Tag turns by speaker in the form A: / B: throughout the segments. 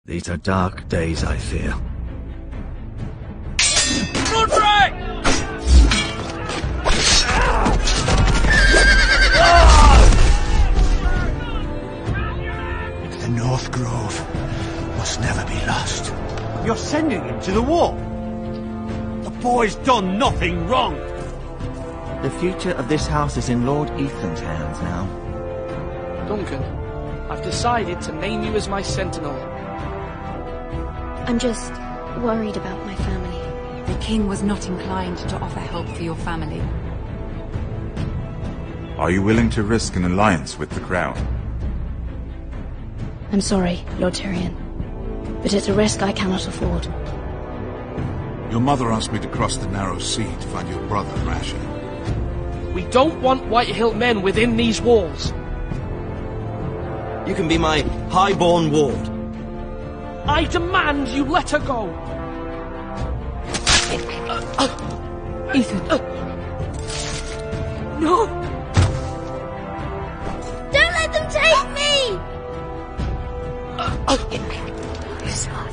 A: These are dark days, I fear.
B: Roderick!
C: The North Grove must never be lost.
D: You're sending him to the war? The boy's done nothing wrong.
E: The future of this house is in Lord Ethan's hands now.
B: Duncan, I've decided to name you as my sentinel.
F: I'm just worried about my family.
G: The king was not inclined to offer help for your family.
H: Are you willing to risk an alliance with the Crown?
F: I'm sorry, Lord Tyrion, but it's a risk I cannot afford.
I: Your mother asked me to cross the narrow sea to find your brother, Rasher.
B: We don't want Whitehill men within these walls.
E: You can be my highborn ward.
B: I demand you let her go.
G: Ethan.
F: No! Don't let them take me! You smart.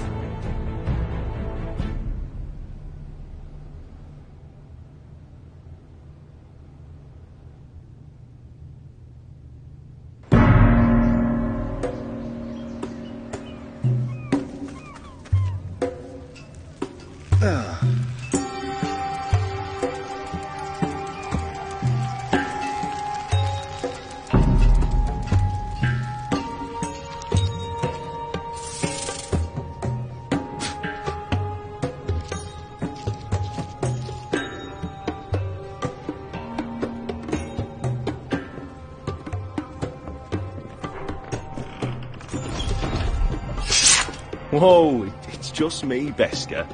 A: Whoa, it's just me, Beskar.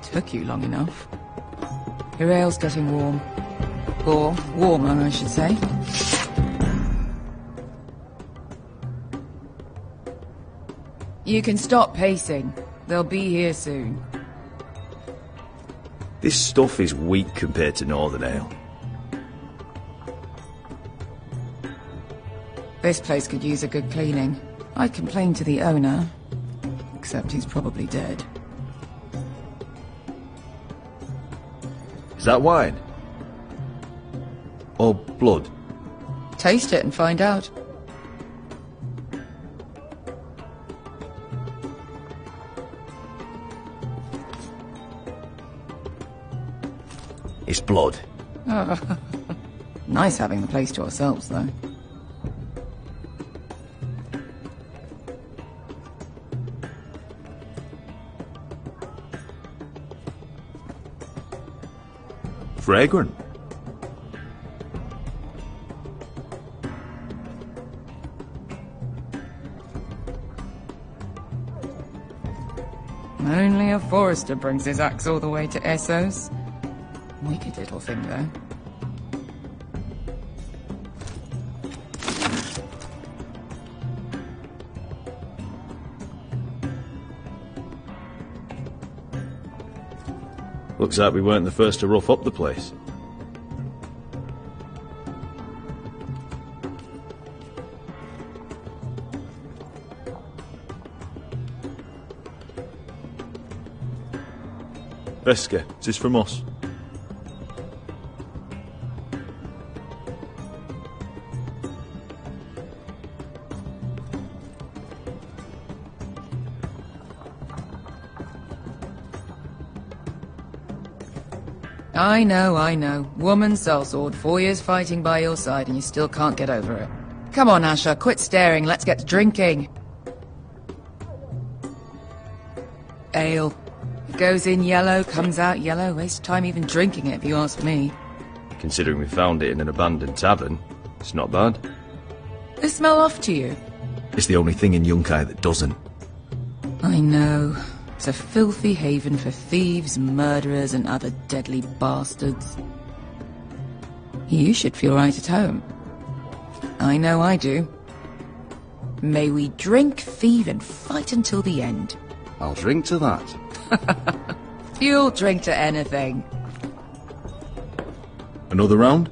G: Took you long enough. Your ale's getting warm. Or warmer, I should say. You can stop pacing. They'll be here soon.
A: This stuff is weak compared to Northern Ale.
G: This place could use a good cleaning. I'd complain to the owner, except he's probably dead.
A: Is that wine? Or blood?
G: Taste it and find out.
A: It's blood.
G: Nice having the place to ourselves, though.
A: Fragrant.
G: Only a forester brings his axe all the way to Essos. Wicked little thing, though.
A: Looks like we weren't the first to rough up the place. Beskar, is this from us?
G: I know. Woman sellsword, 4 years fighting by your side and you still can't get over it. Come on, Asher, quit staring, let's get to drinking. Ale. It goes in yellow, comes out yellow. Waste time even drinking it, if you ask me.
A: Considering we found it in an abandoned tavern, it's not bad.
G: They smell off to you.
A: It's the only thing in Yunkai that doesn't.
G: I know. It's a filthy haven for thieves, murderers, and other deadly bastards. You should feel right at home. I know I do. May we drink, thieve, and fight until the end.
A: I'll drink to that.
G: You'll drink to anything.
A: Another round?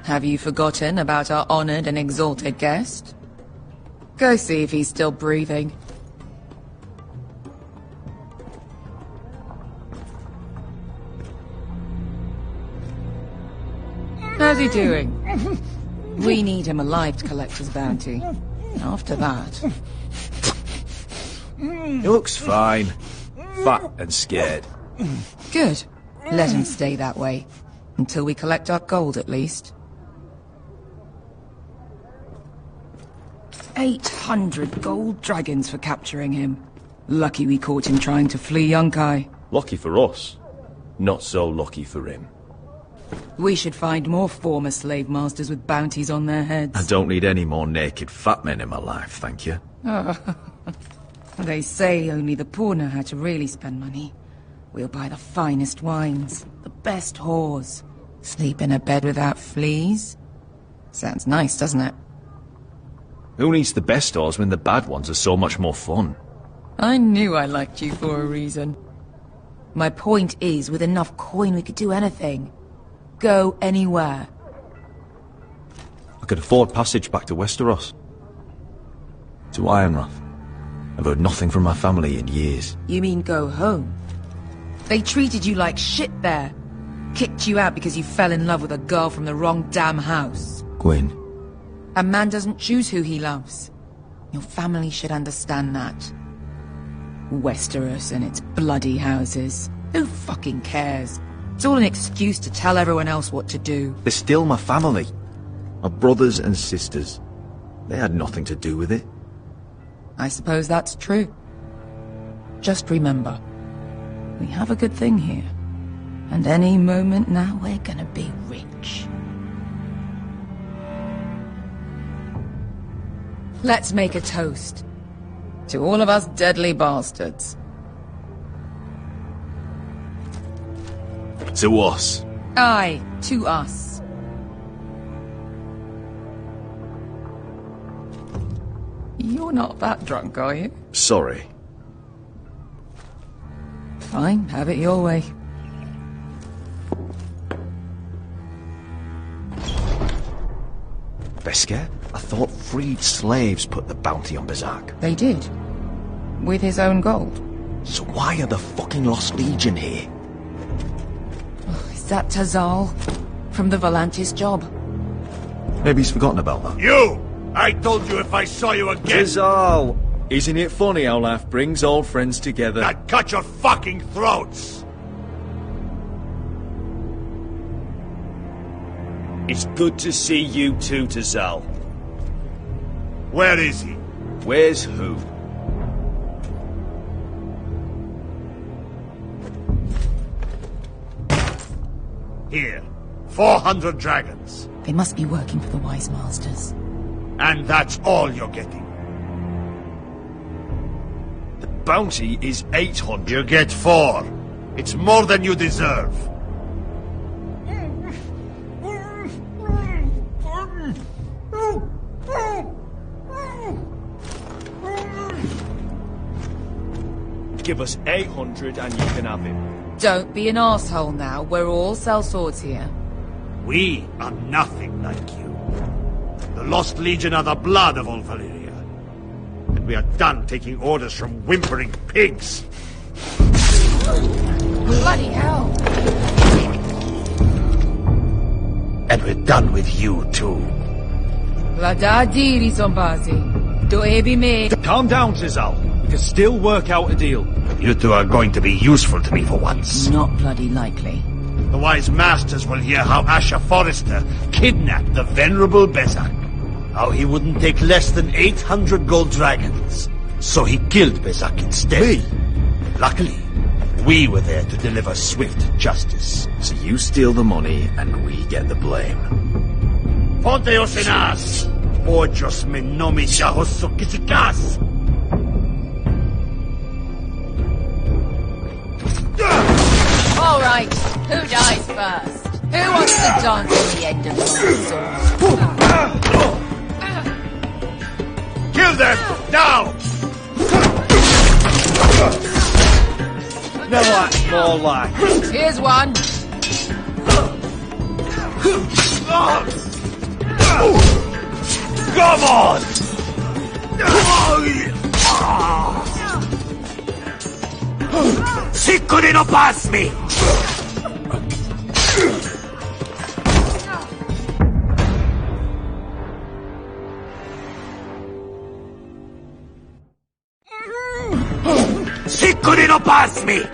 G: Have you forgotten about our honored and exalted guest? Go see if he's still breathing. How's he doing? We need him alive to collect his bounty. After that...
A: He looks fine. Fat and scared.
G: Good. Let him stay that way. Until we collect our gold, at least. 800 gold dragons for capturing him. Lucky we caught him trying to flee Yunkai.
A: Lucky for us. Not so lucky for him.
G: We should find more former slave masters with bounties on their heads.
A: I don't need any more naked fat men in my life, thank you.
G: They say only the poor know how to really spend money. We'll buy the finest wines, the best whores, sleep in a bed without fleas. Sounds nice, doesn't it?
A: Who needs the best whores when the bad ones are so much more fun?
G: I knew I liked you for a reason. My point is, with enough coin we could do anything. Go anywhere.
A: I could afford passage back to Westeros. To Ironrath. I've heard nothing from my family in years.
G: You mean go home? They treated you like shit there. Kicked you out because you fell in love with a girl from the wrong damn house.
A: Gwyn.
G: A man doesn't choose who he loves. Your family should understand that. Westeros and its bloody houses. Who fucking cares? It's all an excuse to tell everyone else what to do.
A: They're still my family. My brothers and sisters. They had nothing to do with it.
G: I suppose that's true. Just remember, we have a good thing here. And any moment now we're gonna be rich. Let's make a toast. To all of us deadly bastards.
A: To us.
G: Aye, to us. You're not that drunk, are you?
A: Sorry.
G: Fine, have it your way.
A: Beskar? I thought freed slaves put the bounty on Berserk.
G: They did. With his own gold.
A: So why are the fucking Lost Legion here?
G: Is that Tazal? From the Volantis job?
A: Maybe he's forgotten about that.
D: You! I told you if I saw you again...
A: Rizal! Isn't it funny how life brings old friends together?
D: I'd cut your fucking throats!
A: It's good to see you too, Tazal.
D: Where is he?
A: Where's who?
D: Here. 400 dragons.
G: They must be working for the Wise Masters.
D: And that's all you're getting.
A: The bounty is 800.
D: You get 4. It's more than you deserve.
A: Give us 800 and you can have him.
G: Don't be an asshole now. We're all sellswords here.
D: We are nothing like you. The Lost Legion are the blood of all Valyria. And we are done taking orders from whimpering pigs.
G: Bloody hell!
D: And we're done with you, too.
G: La da diri, Sombazi. Do ebi me.
A: Calm down, Tazal. We can still work out a deal.
D: You two are going to be useful to me for once.
G: Not bloody likely.
D: The Wise Masters will hear how Asher Forrester kidnapped the venerable Bezak. How he wouldn't take less than 800 gold dragons. So he killed Bezak instead.
A: Me?
D: Luckily, we were there to deliver swift justice.
A: So you steal the money and we get the blame.
D: Ponteos en as! Ojos me nomi shahoso kisikas!
G: All right, who dies first? Who wants to dance on the end of my sword?
D: Kill them! Now!
A: No, that's more like.
G: Here's one.
D: Come on! Sicko di non passmi! Sicko di non passmi!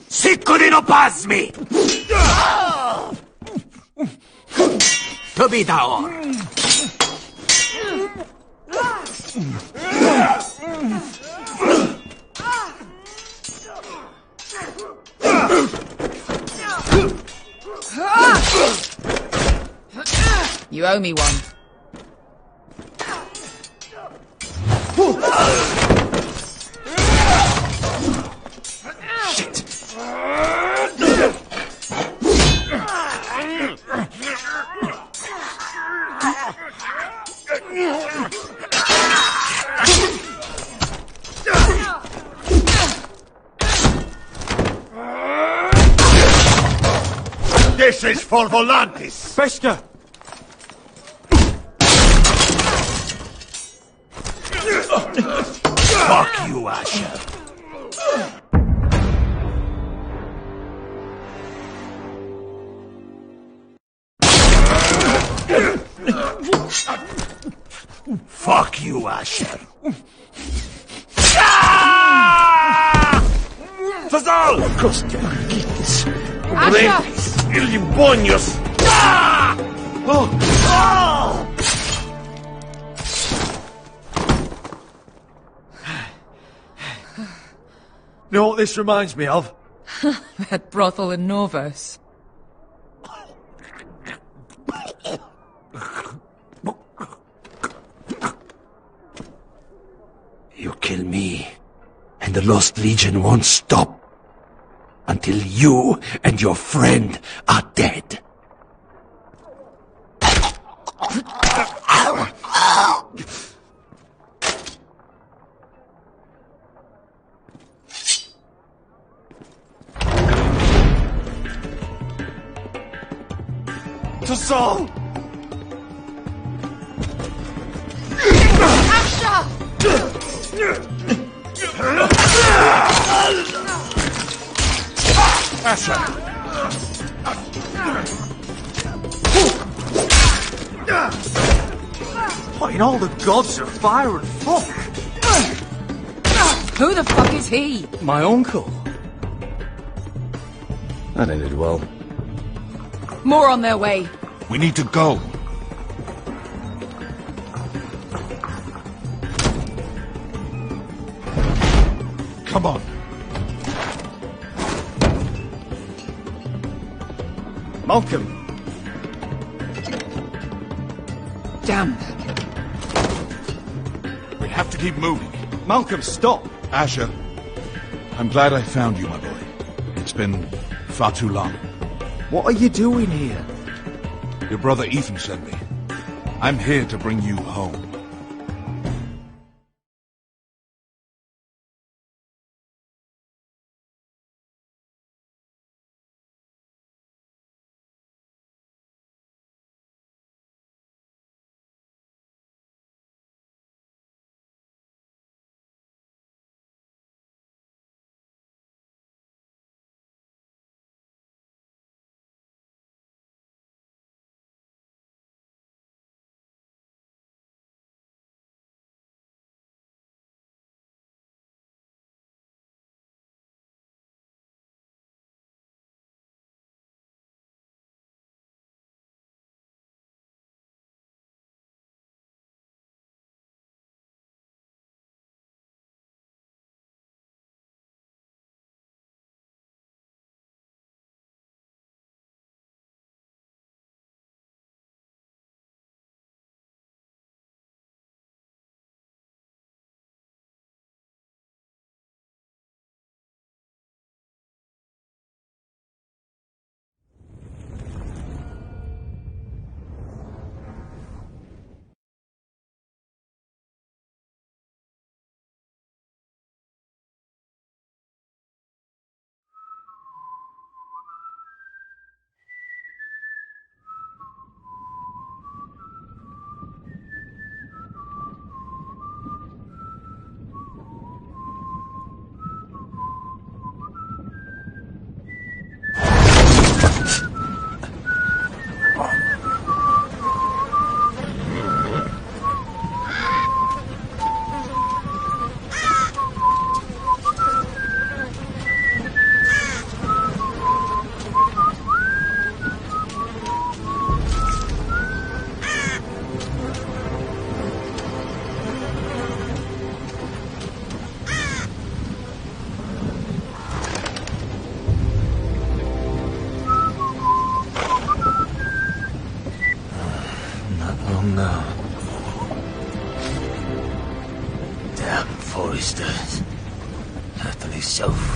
D: Sicko di non passmi! Tobita
G: You owe me one.
D: This is for Volantis!
C: Bester!
D: Fuck you, Asher. Fuck you, Asher. Fazal! Costiaquitis. Brendis. Illimbonios.
C: You know what this reminds me of?
G: That brothel in Norvos.
D: You kill me, and the Lost Legion won't stop until you and your friend are dead.
C: To Saul!
I: Asher!
C: What in all the gods of fire and fuck?
G: Who the fuck is he?
C: My uncle.
A: That ended well.
G: More on their way.
I: We need to go. Come on.
C: Malcolm.
G: Damn.
I: We have to keep moving.
C: Malcolm, stop!
I: Asher, I'm glad I found you, my boy. It's been far too long.
C: What are you doing here?
I: Your brother Ethan sent me. I'm here to bring you home.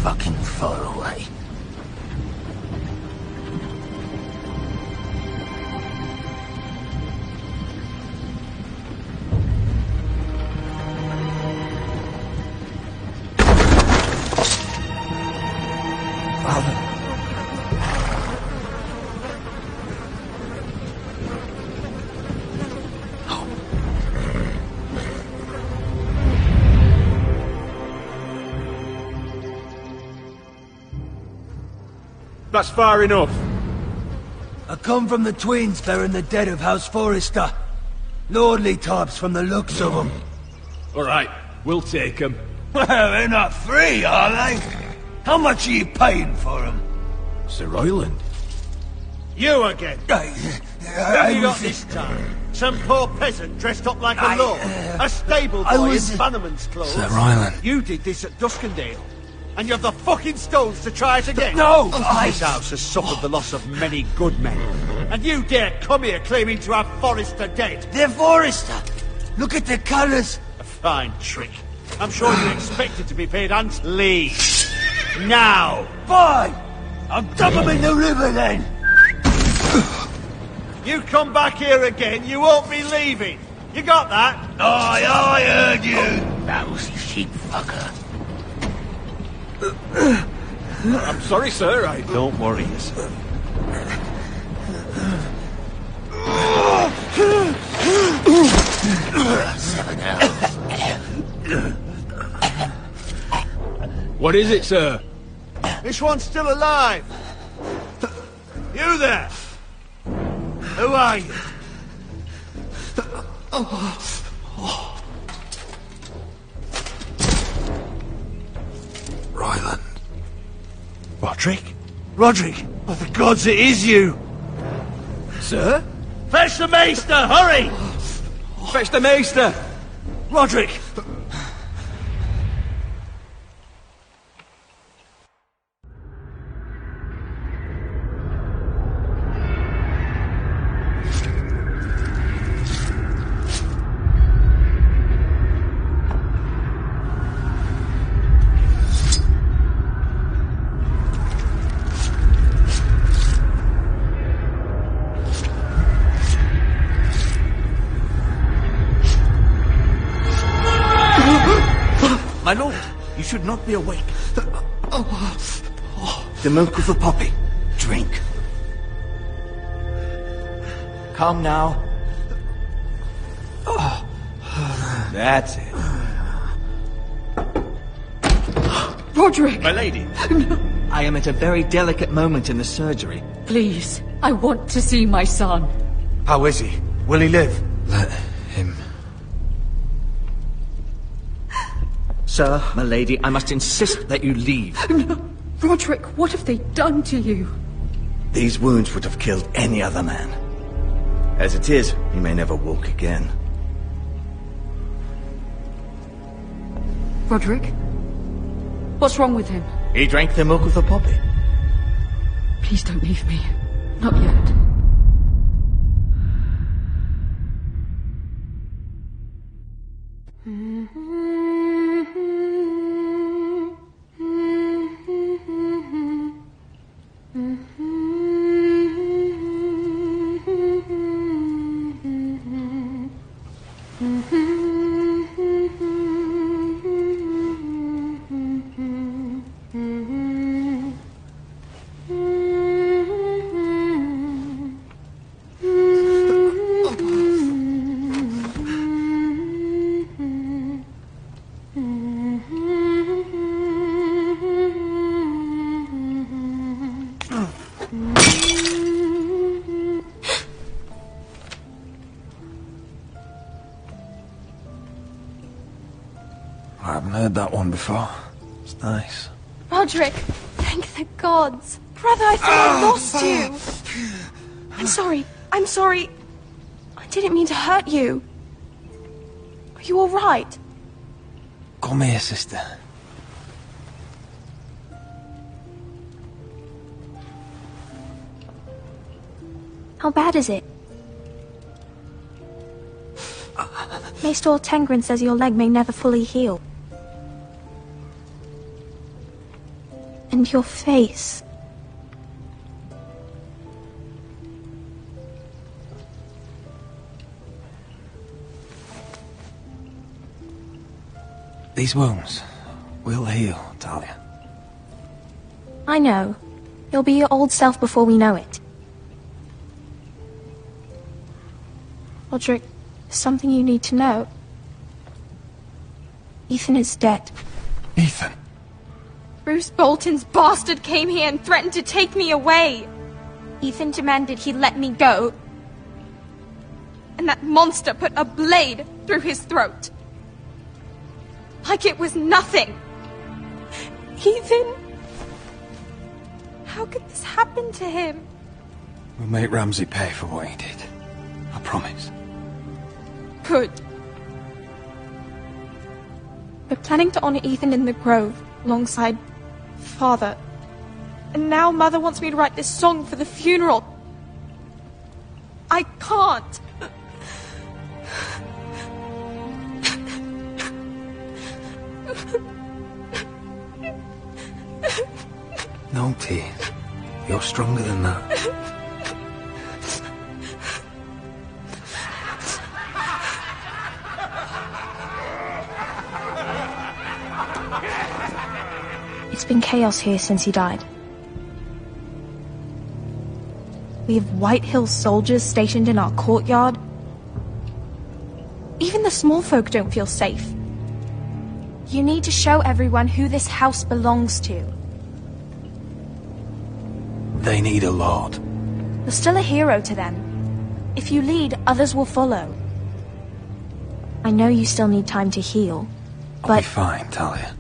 C: fucking far away.
J: That's far enough.
C: I come from the twins bearing the dead of House Forrester. Lordly types from the looks of them.
J: Alright, we'll take them.
C: Well, they're not free, are they? How much are you paying for them?
J: Sir Royland.
D: You again. What have you got this time? Some poor peasant dressed up like a lord? A stable boy in Bannerman's clothes?
C: Sir Royland.
D: You did this at Duskendale. And you have the fucking stones to try it again?
C: No!
D: This house has suffered the loss of many good men. And you dare come here claiming to have Forrester dead?
C: They're Forrester! Look at the colours!
D: A fine trick. I'm sure you expected to be paid hands. Leave. Now!
C: Fine! I'll dump them in the river then!
D: You come back here again, you won't be leaving. You got that?
C: Aye, I heard you! Mousy sheep fucker.
J: I'm sorry, sir,
D: Don't worry yourself.
J: What is it, sir?
D: This one's still alive. You there? Who are you?
C: Royland.
D: Roderick? Roderick! By the gods, it is you!
J: Sir?
D: Fetch the maester, hurry!
J: Fetch the maester!
D: Roderick!
C: My lord, you should not be awake. The milk of the poppy. Drink. Calm now. That's it.
G: Roderick!
D: My lady!
E: I am at a very delicate moment in the surgery.
G: Please, I want to see my son.
C: How is he? Will he live?
E: Let him. Sir, my lady, I must insist that you leave.
G: No. Roderick, what have they done to you?
C: These wounds would have killed any other man. As it is, he may never walk again.
G: Roderick? What's wrong with him?
C: He drank the milk of the poppy.
G: Please don't leave me. Not yet.
C: I haven't heard that one before. It's nice.
F: Roderick, thank the gods. Brother, I thought I lost you. I'm sorry. I didn't mean to hurt you. Are you all right?
C: Come here, sister.
F: How bad is it? Maester Tengrin says your leg may never fully heal. And your face.
K: These wounds will heal, Talia.
F: I know. You'll be your old self before we know it. Roderick, there's something you need to know. Ethan is dead.
K: Ethan?
F: Bruce Bolton's bastard came here and threatened to take me away. Ethan demanded he let me go. And that monster put a blade through his throat. Like it was nothing. Ethan... How could this happen to him?
K: We'll make Ramsay pay for what he did. I promise.
F: Good. We're planning to honor Ethan in the Grove, alongside Father. And now Mother wants me to write this song for the funeral. I can't.
K: No tears. You're stronger than that.
F: It's been chaos here since he died. We have White Hill soldiers stationed in our courtyard. Even the small folk don't feel safe. You need to show everyone who this house belongs to.
K: They need a lord.
F: You're still a hero to them. If you lead, others will follow. I know you still need time to heal,
K: I'll
F: but...
K: be fine, Talia.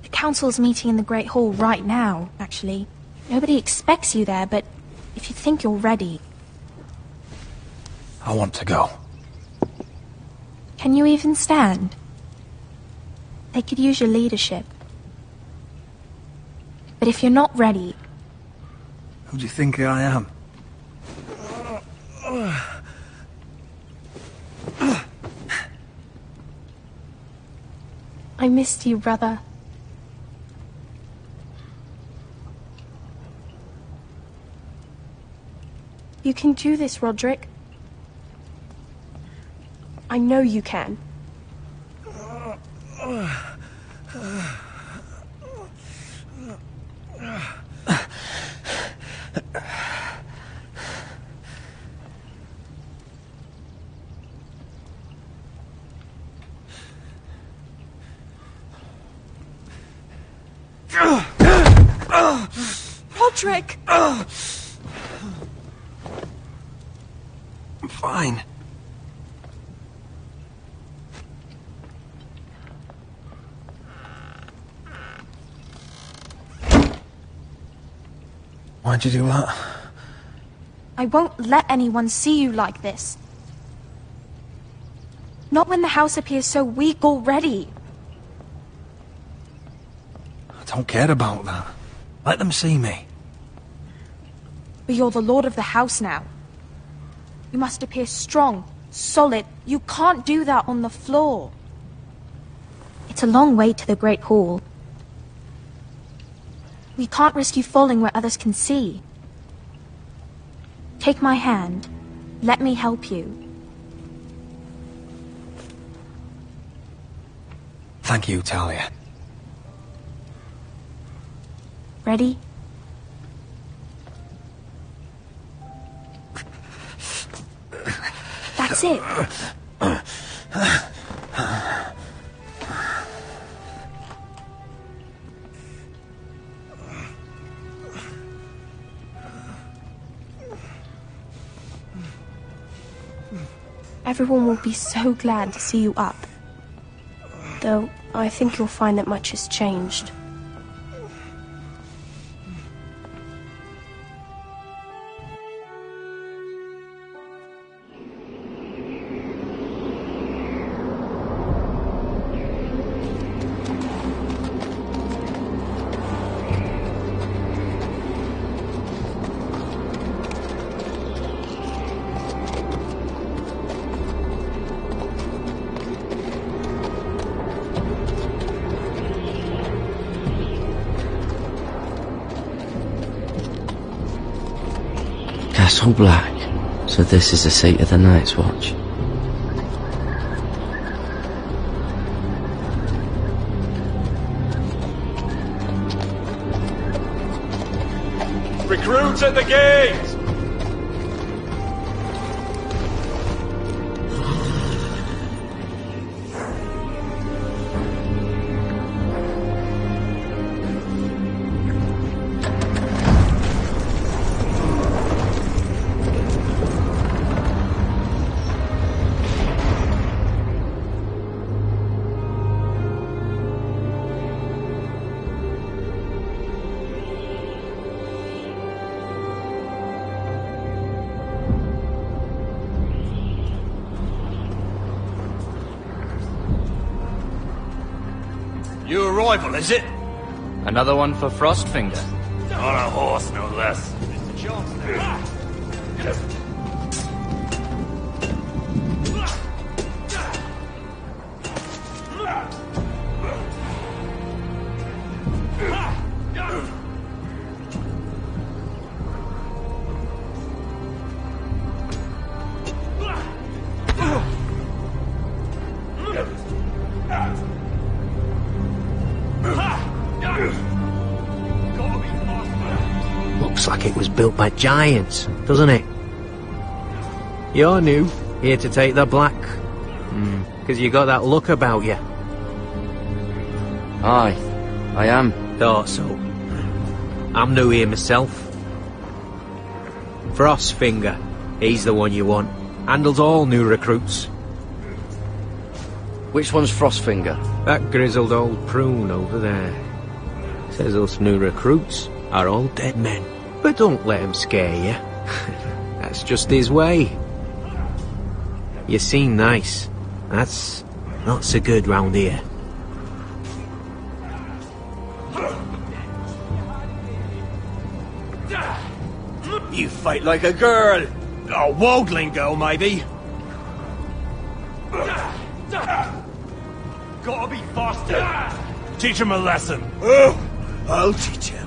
F: The council's meeting in the Great Hall right now, actually. Nobody expects you there, but if you think you're ready...
K: I want to go.
F: Can you even stand? They could use your leadership. But if you're not ready...
K: Who do you think I am?
F: I missed you, brother. You can do this, Roderick. I know you can. Roderick!
K: I'm fine. Why'd you do that?
F: I won't let anyone see you like this. Not when the house appears so weak already.
K: I don't care about that. Let them see me.
F: But you're the lord of the house now. You must appear strong, solid. You can't do that on the floor. It's a long way to the Great Hall. We can't risk you falling where others can see. Take my hand. Let me help you.
K: Thank you, Talia.
F: Ready? That's it. Everyone will be so glad to see you up. Though, I think you'll find that much has changed.
L: Castle Black. So this is the seat of the Night's Watch.
J: Recruits at the gate!
D: New arrival, is it?
B: Another one for Frostfinger.
D: On a horse, no less.
M: Looks like it was built by giants, doesn't it? You're new, here to take the black. 'Cause you got that look about you.
L: Aye, I am.
M: Thought so. I'm new here myself. Frostfinger, he's the one you want. Handles all new recruits.
L: Which one's Frostfinger?
M: That grizzled old prune over there. Says us new recruits are all dead men. But don't let him scare you. That's just his way. You seem nice. That's not so good round here.
J: You fight like a girl. A worldling girl, maybe. Gotta be faster.
D: Teach him a lesson.
J: Oh, I'll teach him.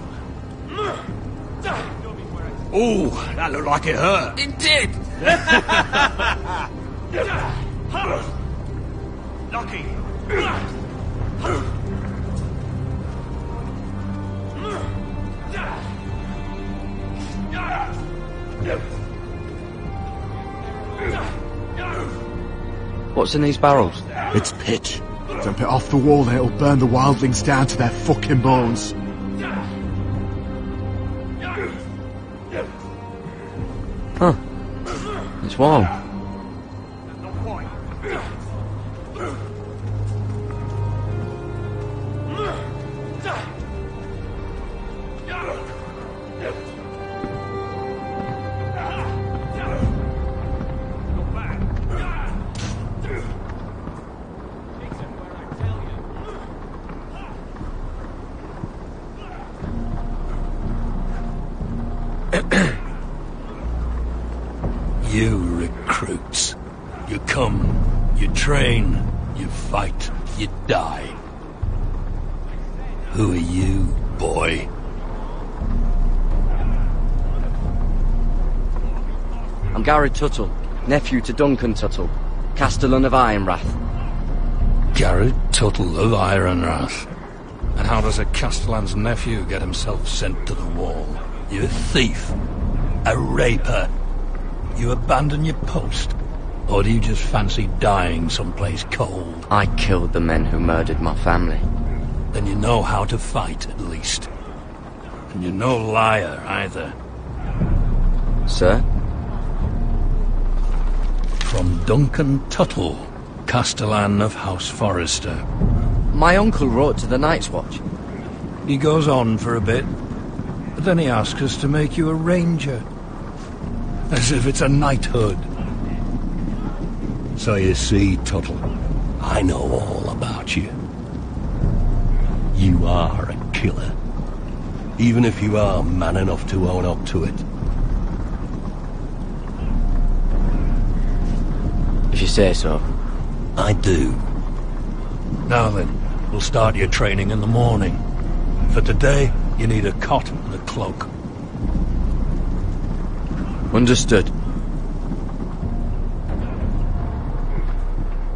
J: Ooh, that looked like it hurt.
B: It did!
J: Lucky.
L: What's in these barrels?
N: It's pitch. Dump it off the wall and it'll burn the wildlings down to their fucking bones.
L: Huh. It's warm.
D: You recruits. You come, you train, you fight, you die. Who are you, boy?
L: I'm Gary Tuttle, nephew to Duncan Tuttle, Castellan of Ironrath.
D: Garrett Tuttle of Ironrath. And how does a Castellan's nephew get himself sent to the wall? You a thief? A raper? You abandon your post? Or do you just fancy dying someplace cold?
L: I killed the men who murdered my family.
D: Then you know how to fight, at least. And you're no liar, either.
L: Sir?
D: From Duncan Tuttle, Castellan of House Forrester.
L: My uncle wrote to the Night's Watch.
D: He goes on for a bit, but then he asks us to make you a ranger. As if it's a knighthood. So you see, Tuttle, I know all about you. You are a killer. Even if you are man enough to own up to it.
L: If you say so.
D: I do. Now then, we'll start your training in the morning. For today, you need a cot and a cloak.
L: Understood.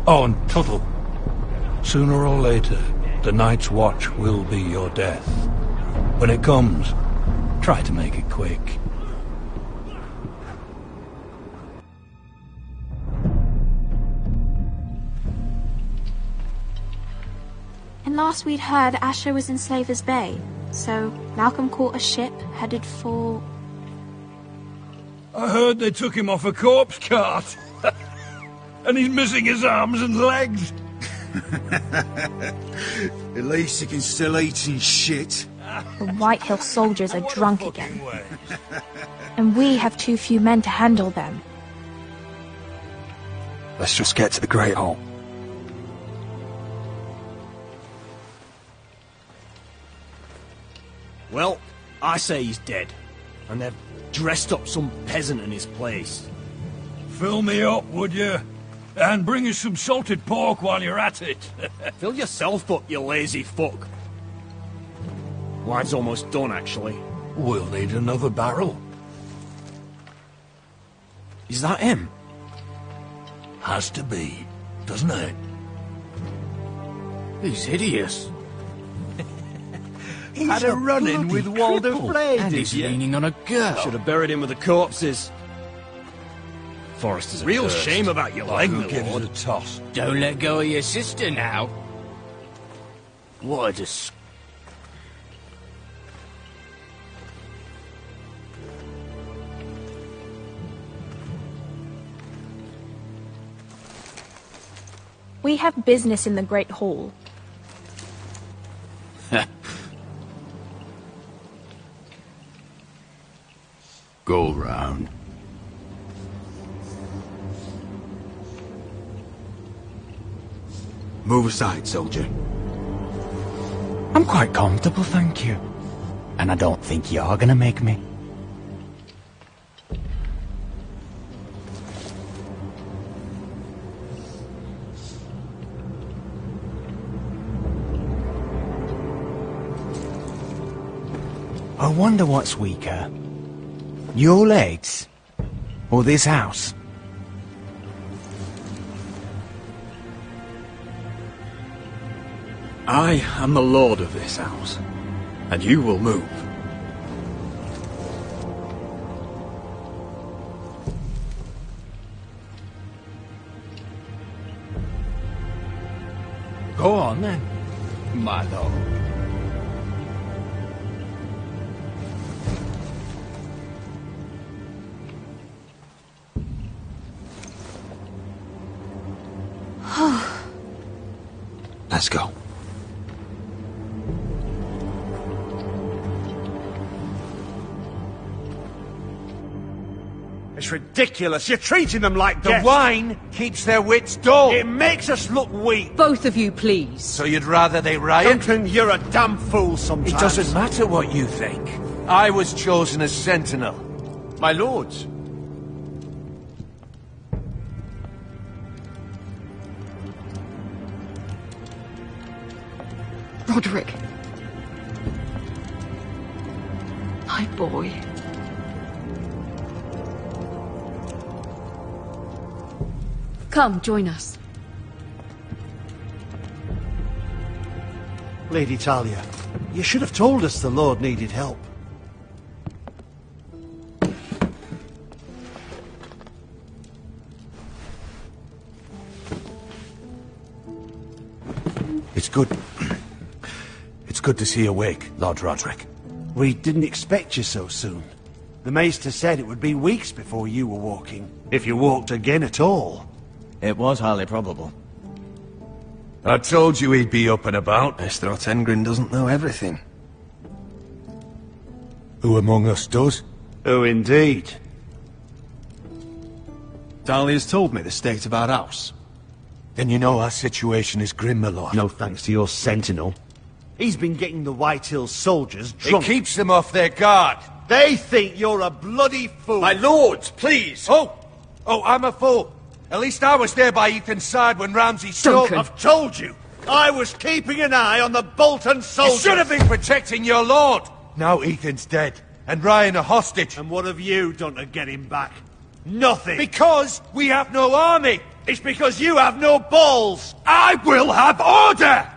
D: Oh, and Tuttle. Sooner or later, the Night's Watch will be your death. When it comes, try to make it quick.
F: And last we'd heard, Asher was in Slaver's Bay, so Malcolm caught a ship headed for...
D: I heard they took him off a corpse cart. And he's missing his arms and legs.
C: At least he can still eat and shit.
F: The White Hill soldiers are drunk again. And we have too few men to handle them.
K: Let's just get to the Great Hall.
J: Well, I say he's dead. And they've dressed up some peasant in his place.
D: Fill me up, would you? And bring us some salted pork while you're at it.
J: Fill yourself up, you lazy fuck. Wine's almost done, actually.
D: We'll need another barrel.
J: Is that him?
D: Has to be, doesn't it?
J: He's hideous.
K: He's
J: Had a run-in with Walder Frey,
K: and he's leaning on a girl.
J: Should have buried him with the corpses. Forrester's a real
D: Thirst.
J: shame about your leg,
D: Who
J: my
D: gives
J: lord.
D: it a toss?
K: Don't let go of your sister now.
J: What a dis...
F: We have business in the Great Hall.
K: Go round.
C: Move aside, soldier.
K: I'm quite comfortable, thank you. And I don't think you're gonna make me. I wonder what's weaker. Your legs? Or this house?
J: I am the lord of this house, and you will move.
K: Go on then, my lord.
C: Let's go.
J: It's ridiculous. You're treating them like
O: The
J: guests.
O: wine keeps their wits dull.
J: It makes us look weak.
P: Both of you, please.
O: So you'd rather they riot?
J: Duncan, you're a damn fool sometimes.
O: It doesn't matter what you think. I was chosen as sentinel.
J: My lords.
P: Roderick. My boy. Come, join us.
J: Lady Talia, you should have told us the Lord needed help.
O: It's good. It's good to see you awake, Lord Roderick.
J: We didn't expect you so soon. The Maester said it would be weeks before you were walking, if you walked again at all.
E: It was highly probable.
O: I told you he'd be up and about.
K: Mr. Otengrin doesn't know everything.
O: Who among us does?
J: Oh, indeed.
K: Dahlia's told me the state of our house.
O: Then you know our situation is grim, my lord.
J: No thanks to your sentinel. He's been getting the White Hill soldiers
O: It
J: drunk.
O: keeps them off their guard.
J: They think you're a bloody fool.
O: My lords, please. Oh, I'm a fool. At least I was there by Ethan's side when Ramsay stole...
P: Duncan.
J: I've told you. I was keeping an eye on the Bolton
O: You
J: soldiers.
O: should have been protecting your lord. Now Ethan's dead. and Ryan a hostage.
J: And what have you done to get him back? Nothing!
O: Because we have no army!
J: It's because you have no balls!
O: I will have order!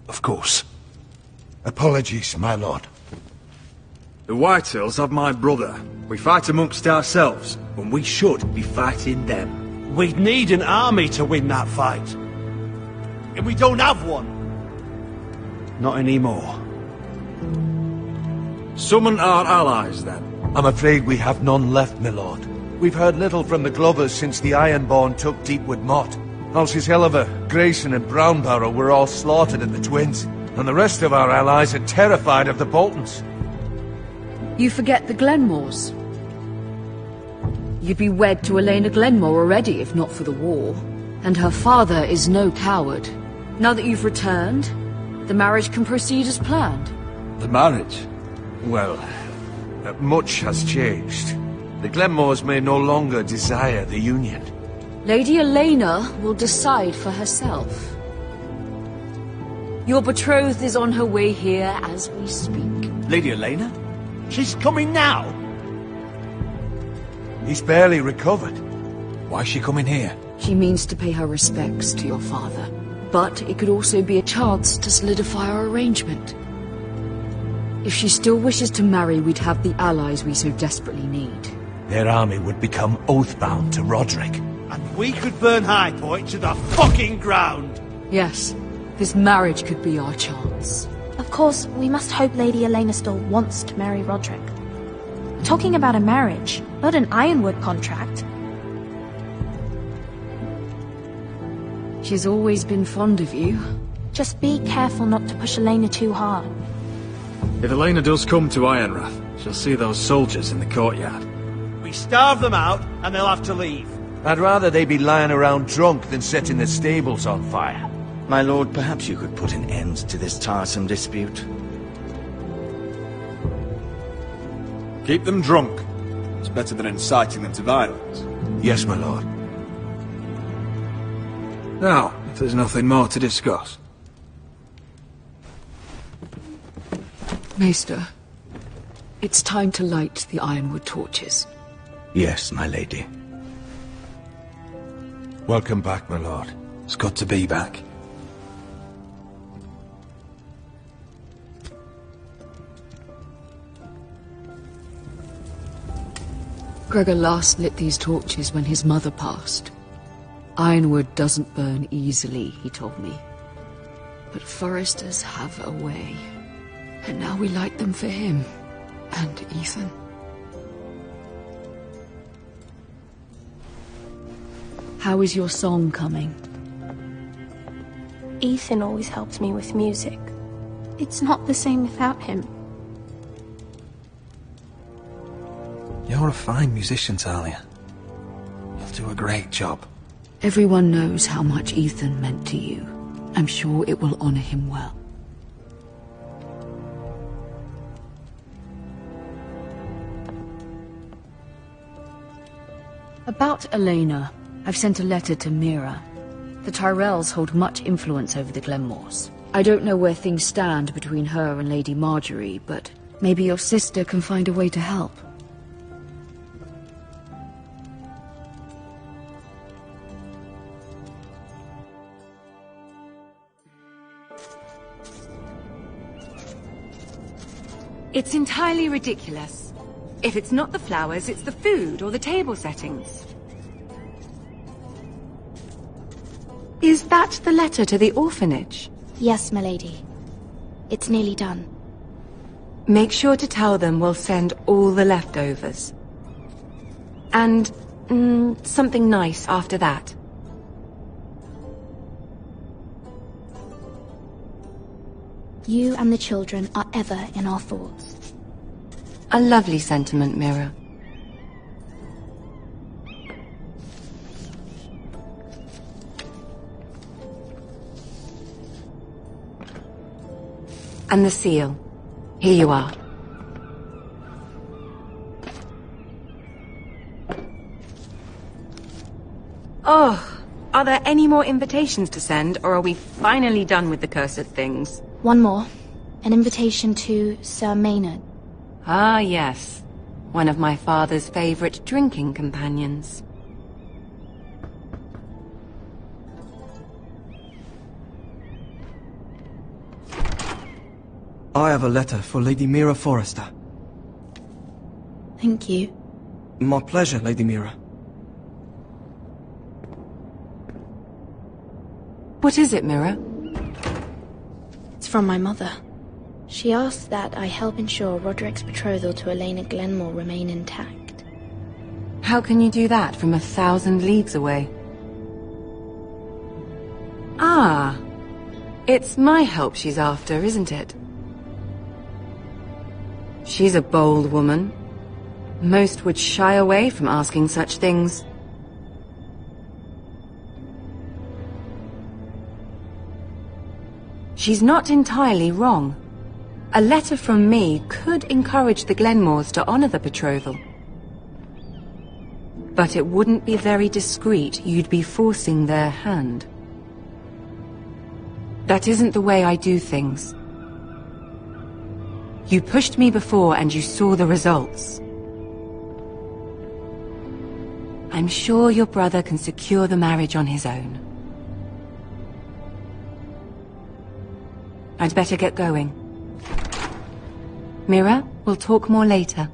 I: Of course. Apologies, my lord.
A: The Whitehills have my brother. We fight amongst ourselves, when we should be fighting them.
J: We'd need an army to win that fight. And we don't have one. Not anymore.
A: Summon our allies, then.
O: I'm afraid we have none left, my lord. We've heard little from the Glovers since the Ironborn took Deepwood Motte. Halsey's Helliver, Grayson and Brownbarrow were all slaughtered in the Twins, and the rest of our allies are terrified of the Boltons.
P: You forget the Glenmores. You'd be wed to Elena Glenmore already if not for the war. And her father is no coward. Now that you've returned, the marriage can proceed as planned.
A: The marriage?
O: Well, much has changed. The Glenmores may no longer desire the union.
P: Lady Elena will decide for herself. Your betrothed is on her way here as we speak.
C: Lady Elena? She's coming now?
O: He's barely recovered.
C: Why's she coming here?
P: She means to pay her respects to your father. But it could also be a chance to solidify our arrangement. If she still wishes to marry, we'd have the allies we so desperately need.
O: Their army would become oathbound to Roderick.
J: And we could burn High Point to the fucking ground!
P: Yes, this marriage could be our chance.
F: Of course, we must hope Lady Elena still wants to marry Roderick. We're talking about a marriage, not an Ironwood contract.
P: She's always been fond of you.
F: Just be careful not to push Elena too hard.
A: If Elena does come to Ironrath, she'll see those soldiers in the courtyard.
J: We starve them out, and they'll have to leave.
O: I'd rather they be lying around drunk than setting the stables on fire.
E: My lord, perhaps you could put an end to this tiresome dispute.
I: Keep them drunk. It's better than inciting them to violence.
O: Yes, my lord.
A: Now, if there's nothing more to discuss.
P: Maester, it's time to light the Ironwood torches.
E: Yes, my lady.
O: Welcome back, my lord.
A: It's good to be back.
P: Gregor last lit these torches when his mother passed. Ironwood doesn't burn easily, he told me. But foresters have a way. And now we light them for him. And Ethan. How is your song coming?
F: Ethan always helps me with music. It's not the same without him.
C: You're a fine musician, Talia. You'll do a great job.
P: Everyone knows how much Ethan meant to you. I'm sure it will honor him well. About Elena, I've sent a letter to Mira. The Tyrells hold much influence over the Glenmores. I don't know where things stand between her and Lady Marjorie, but maybe your sister can find a way to help.
Q: It's entirely ridiculous. If it's not the flowers, it's the food or the table settings. Is that the letter to the orphanage?
F: Yes, my lady. It's nearly done.
Q: Make sure to tell them we'll send all the leftovers. And, something nice after that.
F: You and the children are ever in our thoughts.
Q: A lovely sentiment, Mira. And the seal. Here you are. Oh, are there any more invitations to send, or are we finally done with the cursed things?
F: One more.
R: An invitation to Sir Maynard.
Q: Ah, yes. One of my father's favorite drinking companions.
S: I have a letter for Lady Mira Forrester.
R: Thank you.
S: My pleasure, Lady Mira.
Q: What is it, Mira?
R: It's from my mother. She asks that I help ensure Roderick's betrothal to Elena Glenmore remain intact.
Q: How can you do that from 1,000 leagues away? Ah, it's my help she's after, isn't it? She's a bold woman. Most would shy away from asking such things. She's not entirely wrong. A letter from me could encourage the Glenmores to honor the betrothal. But it wouldn't be very discreet. You'd be forcing their hand. That isn't the way I do things. You pushed me before and you saw the results. I'm sure your brother can secure the marriage on his own. I'd better get going. Mira, we'll talk more later.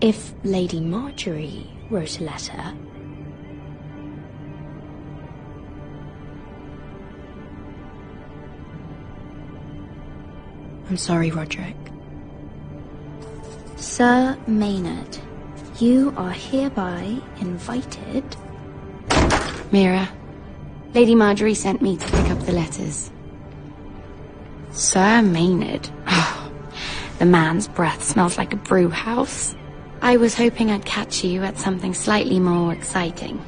R: If Lady Marjorie wrote a letter... I'm sorry, Roderick. Sir Maynard, you are hereby invited...
Q: Mira, Lady Marjorie sent me to pick up the letters.
R: Sir Maynard? Oh, the man's breath smells like a brew house. I was hoping I'd catch you at something slightly more exciting.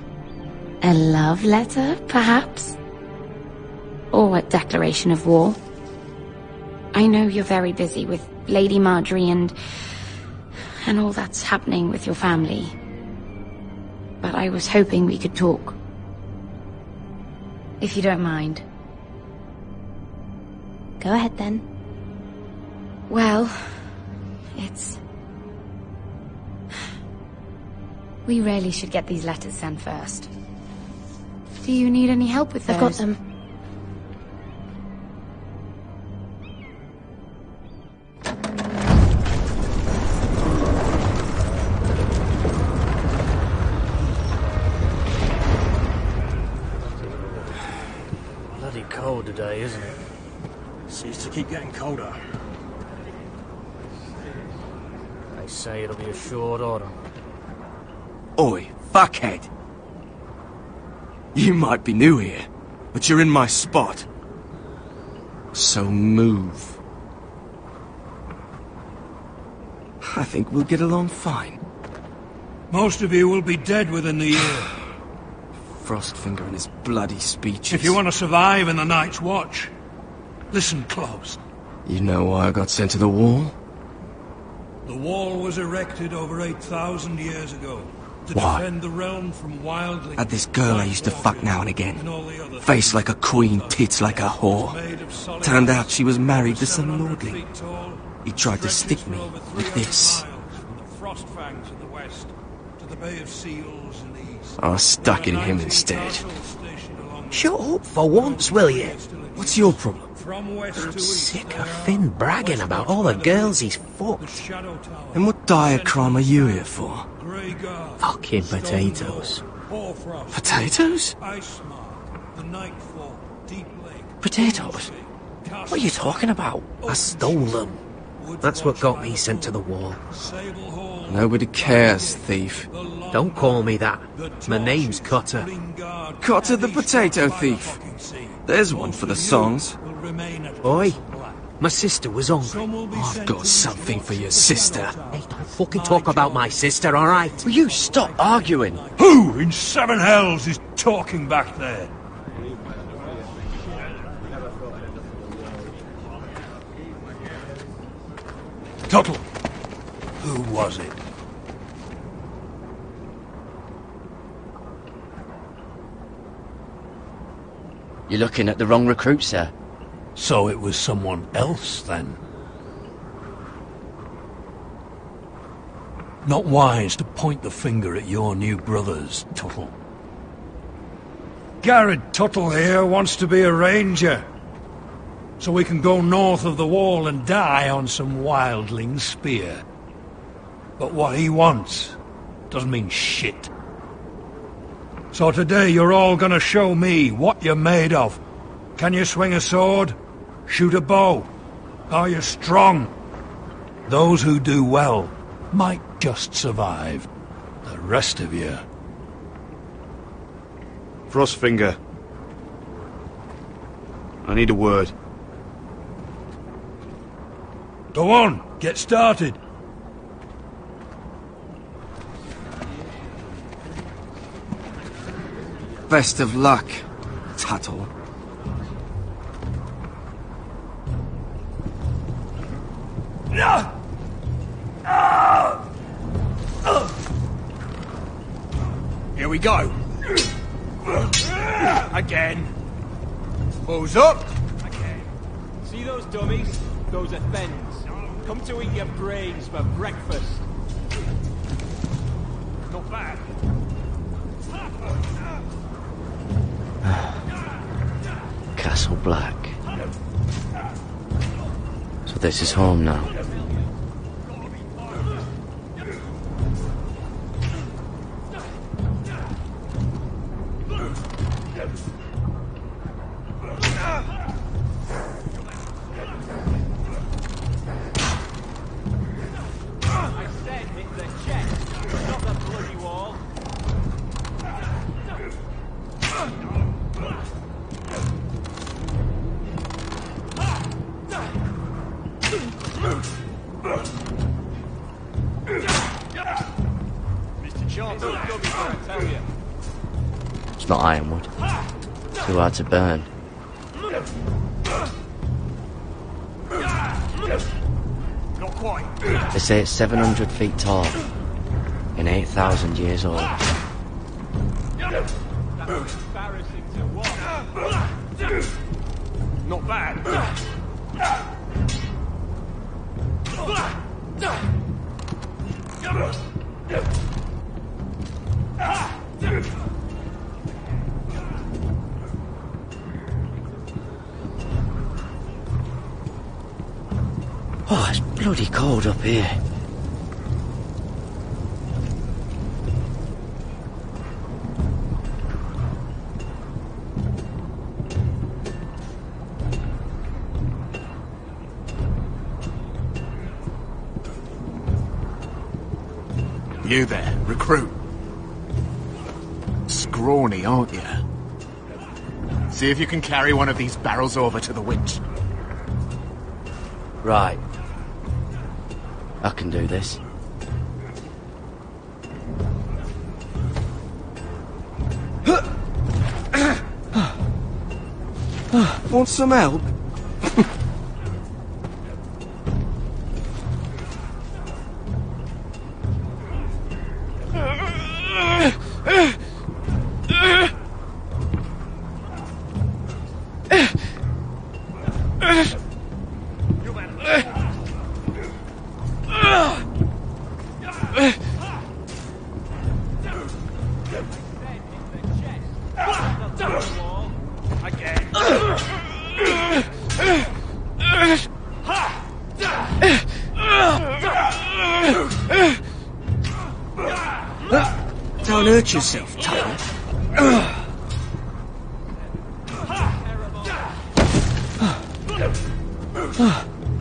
R: A love letter, perhaps? Or a declaration of war? I know you're very busy with Lady Marjorie and all that's happening with your family. But I was hoping we could talk. If you don't mind. Go ahead then. Well, it's... We really should get these letters sent first. Do you need any help with those? I've got them.
T: Bloody cold today, isn't it? Seems to keep getting colder. They say it'll be a short autumn.
S: Oi, fuckhead! You might be new here, but you're in my spot. So move. I think we'll get along fine.
D: Most of you will be dead within the year.
S: Frostfinger and his bloody speeches.
D: If you want to survive in the Night's Watch, listen close.
S: You know why I got sent to the wall?
D: The wall was erected over 8,000 years ago. To
S: Why?
D: defend the realm from wildling.
S: Had this girl I used to fuck now and again. Face like a queen, tits like a whore. Turned out she was married to some lordling. He tried to stick me with this.
D: From the Frostfangs in the west to the Bay of Seals in the east.
S: I stuck in him instead.
T: Shut up for once, will you?
S: What's your problem?
T: I'm sick of Finn bragging about all the girls he's fucked.
S: And what dire crime are you here for?
T: Fucking potatoes.
S: Potatoes?
T: Potatoes? What are you talking about? I stole them. That's what got me sent to the wall.
S: Nobody cares, thief.
T: Don't call me that. My name's Cutter.
S: Cutter the potato thief. There's one for the songs.
T: Oi, my sister was hungry.
S: I've got something for your sister.
T: Hey, don't fucking talk about my sister, alright?
L: Will you stop arguing?
D: Who in seven hells is talking back there? Tuttle, who was it?
L: You're looking at the wrong recruit, sir.
D: So it was someone else, then? Not wise to point the finger at your new brothers, Tuttle. Garrett Tuttle here wants to be a ranger, so we can go north of the wall and die on some wildling spear. But what he wants doesn't mean shit. So today you're all gonna show me what you're made of. Can you swing a sword? Shoot a bow? Are you strong? Those who do well might just survive. The rest of you...
I: Frostfinger. I need a word.
D: Go on, get started.
S: Best of luck, Tuttle.
C: Here we go. Again. Balls up.
U: Again. See those dummies? Those are thens. Come to eat your brains for breakfast. Not bad.
L: Castle Black. So this is home now.
U: I said hit the chest, not the bloody wall. Mr. Chance, I tell you.
L: It's not ironwood. Too hard to burn.
U: Not quite.
L: They say it's 700 feet tall and 8,000 years old.
U: That's embarrassing to watch. Not bad.
L: Oh, it's bloody cold up here.
N: You there, recruit. Scrawny, aren't you? See if you can carry one of these barrels over to the winch.
L: Right. I can do this.
S: Want some help? Don't hurt yourself, Tuttle.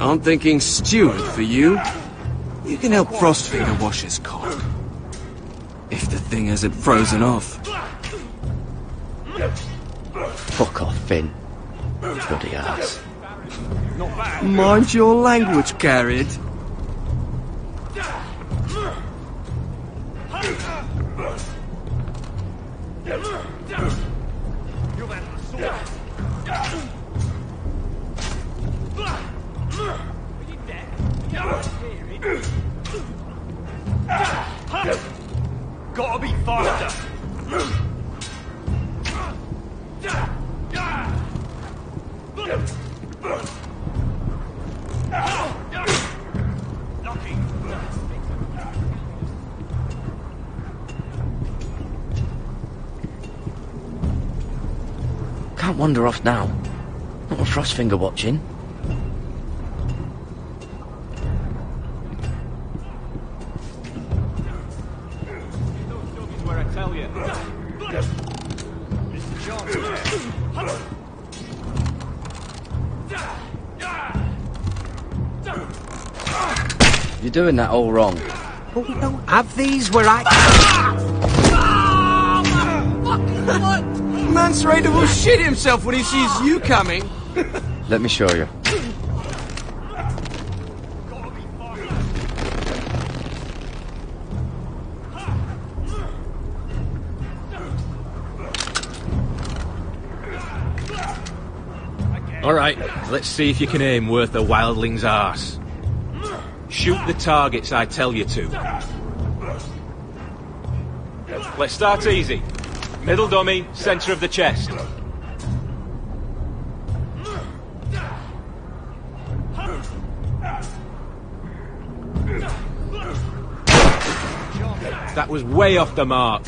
S: I'm thinking steward for you. You can help Frostfinger wash his cock. If the thing hasn't frozen off.
L: Fuck off, Finn. Bloody ass.
S: Mind your language, Garrett.
U: Gotta be faster.
L: Can't wander off now. Not with Frostfinger watching.
U: Where I tell you. Mr.
L: You're doing that all wrong.
T: But we don't have these where I...
S: What? Mance Raider will shit himself when he sees you coming.
L: Let me show you.
M: All right, let's see if you can aim worth a wildling's arse. Shoot the targets I tell you to. Let's start easy. Middle dummy, centre of the chest. That was way off the mark.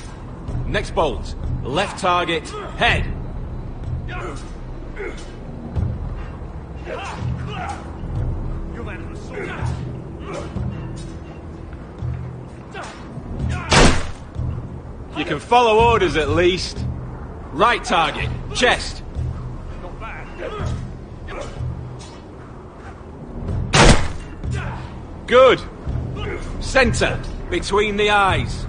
M: Next bolt. Left target, head. You can follow orders at least. Right target, chest. Good. Centre, between the eyes.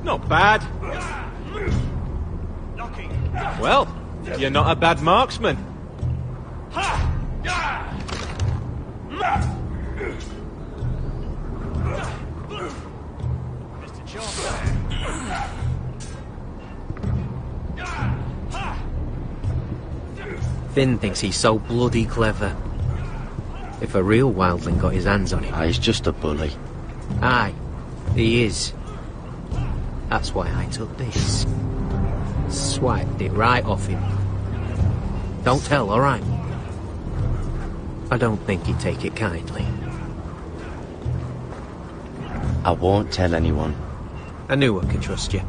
M: Not bad. Well, you're not a bad marksman.
T: Finn thinks he's so bloody clever. If a real wildling got his hands on him...
L: He's just a bully.
T: Aye, he is. That's why I took this. Swiped it right off him. Don't tell, alright? I don't think he'd take it kindly.
L: I won't tell anyone.
T: I knew I could trust you.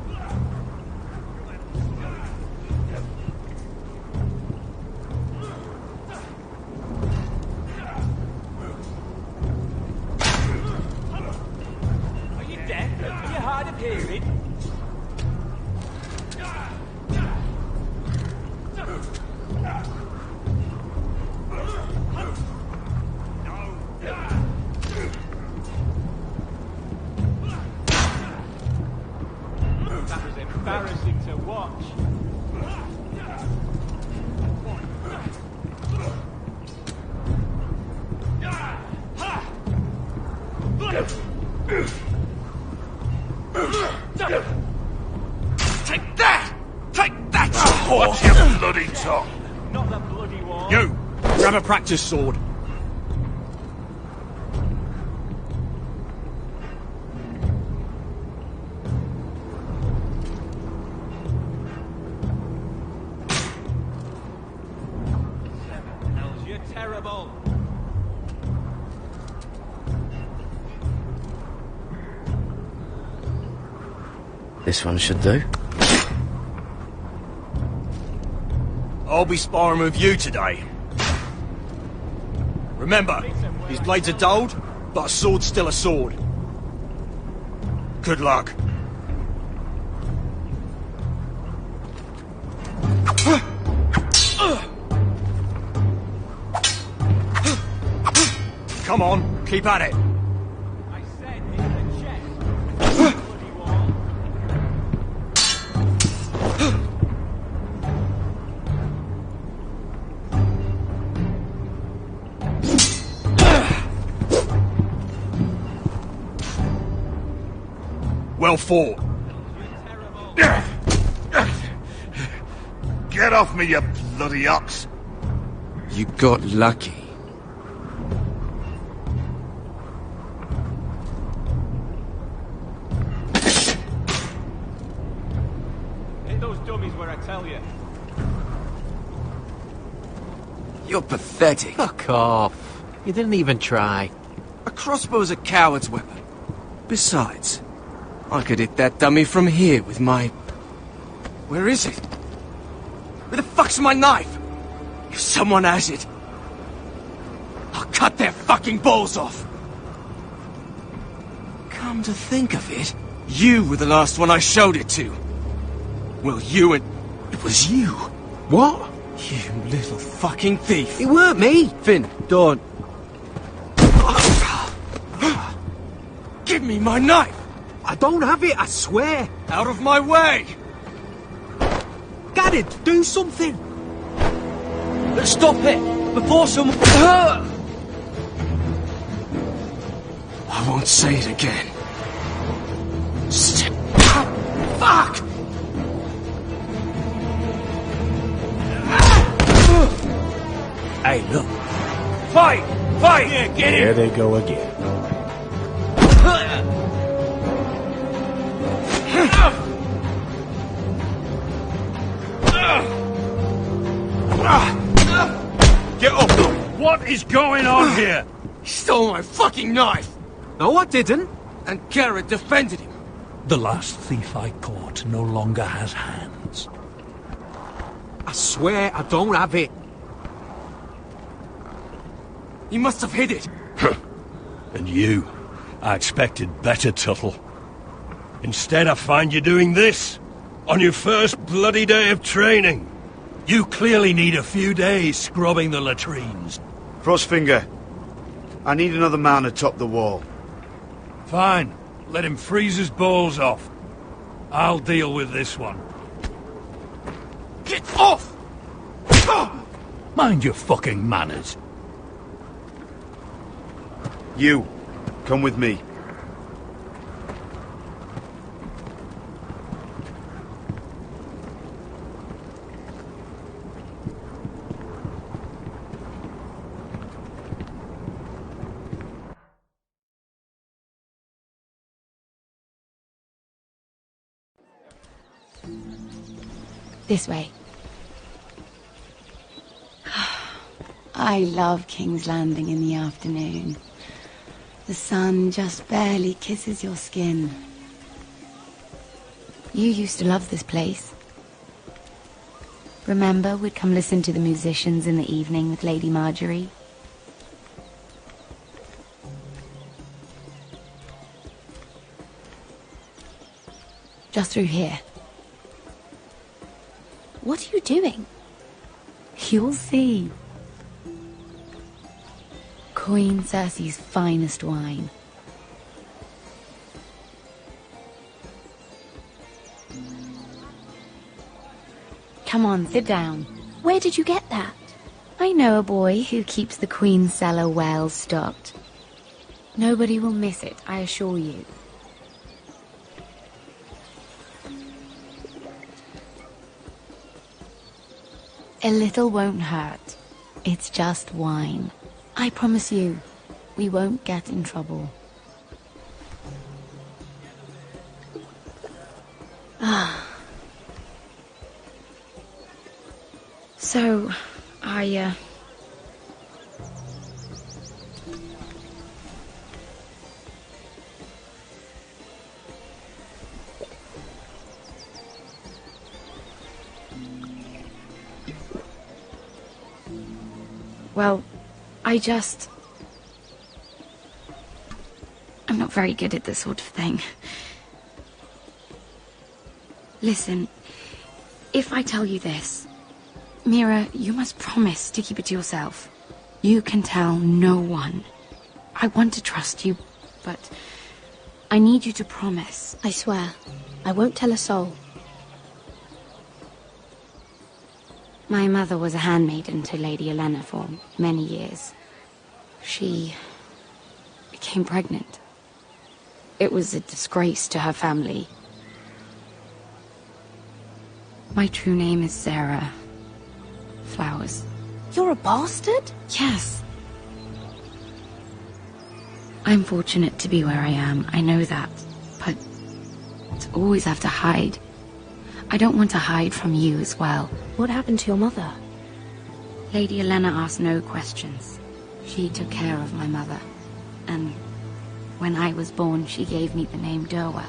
U: Are you deaf? Are you hard of hearing? That was embarrassing to watch.
I: Take that! Take that! What's your bloody tongue?
U: Not the bloody one.
M: You! Grab a practice sword.
U: You're terrible.
L: This one should do.
U: I'll be sparring with you today. Remember, these blades are dulled, but a sword's still a sword. Good luck. Come on, keep at it. I said hit the chest. Bloody wall.
I: Well fought. Get off me, you bloody ox!
S: You got lucky.
U: Hit those dummies where I tell you.
S: You're pathetic.
T: Fuck off. You didn't even try.
S: A crossbow's a coward's weapon. Besides, I could hit that dummy from here with my... Where is it? Where the fuck's my knife? If someone has it, I'll cut their fucking balls off. Come to think of it, you were the last one I showed it to. Well, you and... It was you.
T: What?
S: You little fucking thief.
T: It weren't me.
S: Finn,
T: Don't.
S: Give me my knife!
T: I don't have it, I swear.
S: Out of my way!
T: Garrett, do something.
S: Stop it! Before someone... I won't say it again. Fuck!
K: Hey, look.
O: Fight! Fight!
K: Yeah, get him! There they go again.
O: Get up! What is going on here?
S: He stole my fucking knife!
T: No, I didn't.
S: And Garrett defended him.
D: The last thief I caught no longer has hands.
T: I swear I don't have it.
S: He must have hid it.
O: And you? I expected better, Tuttle. Instead, I find you doing this. On your first bloody day of training. You clearly need a few days scrubbing the latrines.
J: Frostfinger, I need another man atop the wall.
O: Fine. Let him freeze his balls off. I'll deal with this one.
S: Get off!
O: Mind your fucking manners.
J: You, come with me.
R: This way. I love King's Landing in the afternoon. The sun just barely kisses your skin. You used to love this place. Remember, we'd come listen to the musicians in the evening with Lady Marjorie? Just through here. What are you doing? You'll see. Queen Cersei's finest wine. Come on, sit down.
F: Where did you get that?
R: I know a boy who keeps the Queen's cellar well stocked. Nobody will miss it, I assure you. A little won't hurt. It's just wine. I promise you, we won't get in trouble. So, well, I'm not very good at this sort of thing. Listen, if I tell you this, Mira, you must promise to keep it to yourself. You can tell no one. I want to trust you, but I need you to promise.
F: I swear, I won't tell a soul.
R: My mother was a handmaiden to Lady Olenna for many years. She became pregnant.
Q: It was a disgrace to her family. My true name is Sarah Flowers.
F: You're a bastard?
Q: Yes. I'm fortunate to be where I am, I know that. But to always have to hide. I don't want to hide from you as well.
F: What happened to your mother?
Q: Lady Elena asked no questions. She took care of my mother. And when I was born, she gave me the name Durwell.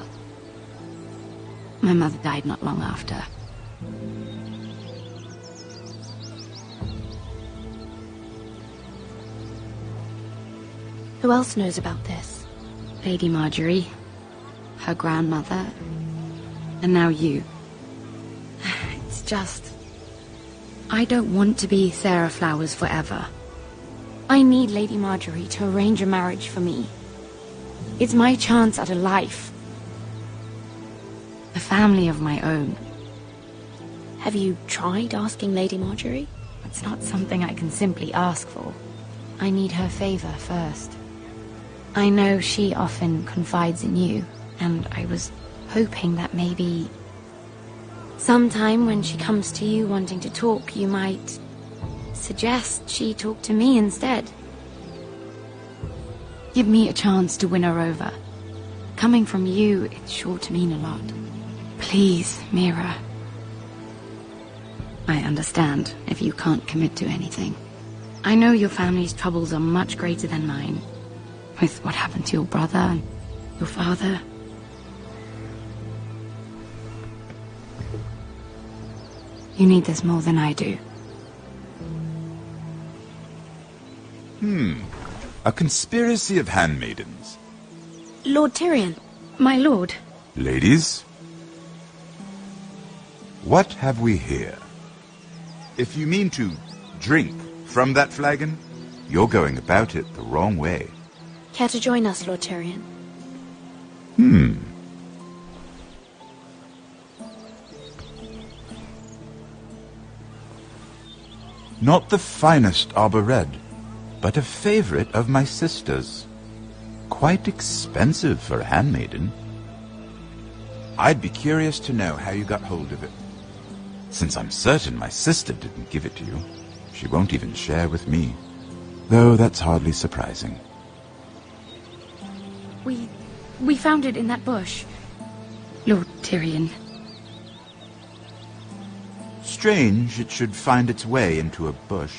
Q: My mother died not long after.
F: Who else knows about this?
Q: Lady Marjorie, her grandmother, and now you. It's just... I don't want to be Sarah Flowers forever. I need Lady Marjorie to arrange a marriage for me. It's my chance at a life. A family of my own.
F: Have you tried asking Lady Marjorie?
Q: It's not something I can simply ask for. I need her favor first. I know she often confides in you, and I was hoping that maybe... sometime when she comes to you wanting to talk, you might suggest she talk to me instead. Give me a chance to win her over. Coming from you, it's sure to mean a lot. Please, Mira. I understand if you can't commit to anything. I know your family's troubles are much greater than mine. With what happened to your brother and your father. You need this more than I do.
H: A conspiracy of handmaidens.
F: Lord Tyrion.
Q: My lord.
H: Ladies? What have we here? If you mean to drink from that flagon, you're going about it the wrong way.
F: Care to join us, Lord Tyrion?
H: Not the finest arbor red, but a favorite of my sister's. Quite expensive for a handmaiden. I'd be curious to know how you got hold of it. Since I'm certain my sister didn't give it to you, she won't even share with me. Though that's hardly surprising.
Q: We found it in that bush. Lord Tyrion.
H: Strange it should find its way into a bush.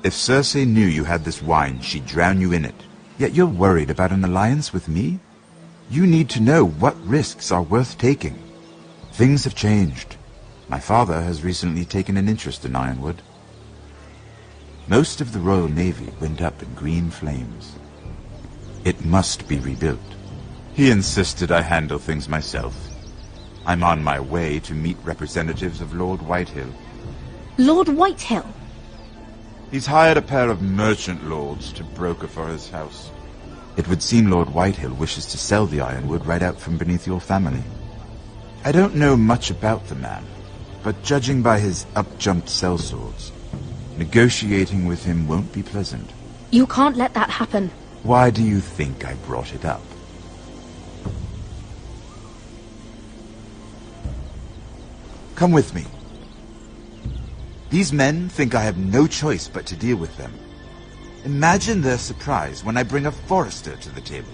H: If Cersei knew you had this wine, she'd drown you in it. Yet you're worried about an alliance with me? You need to know what risks are worth taking. Things have changed. My father has recently taken an interest in Ironwood. Most of the Royal Navy went up in green flames. It must be rebuilt. He insisted I handle things myself. I'm on my way to meet representatives of Lord Whitehill.
F: Lord Whitehill?
H: He's hired a pair of merchant lords to broker for his house. It would seem Lord Whitehill wishes to sell the Ironwood right out from beneath your family. I don't know much about the man, but judging by his up-jumped sellswords, negotiating with him won't be pleasant.
F: You can't let that happen.
H: Why do you think I brought it up? Come with me. These men think I have no choice but to deal with them. Imagine their surprise when I bring a forester to the table.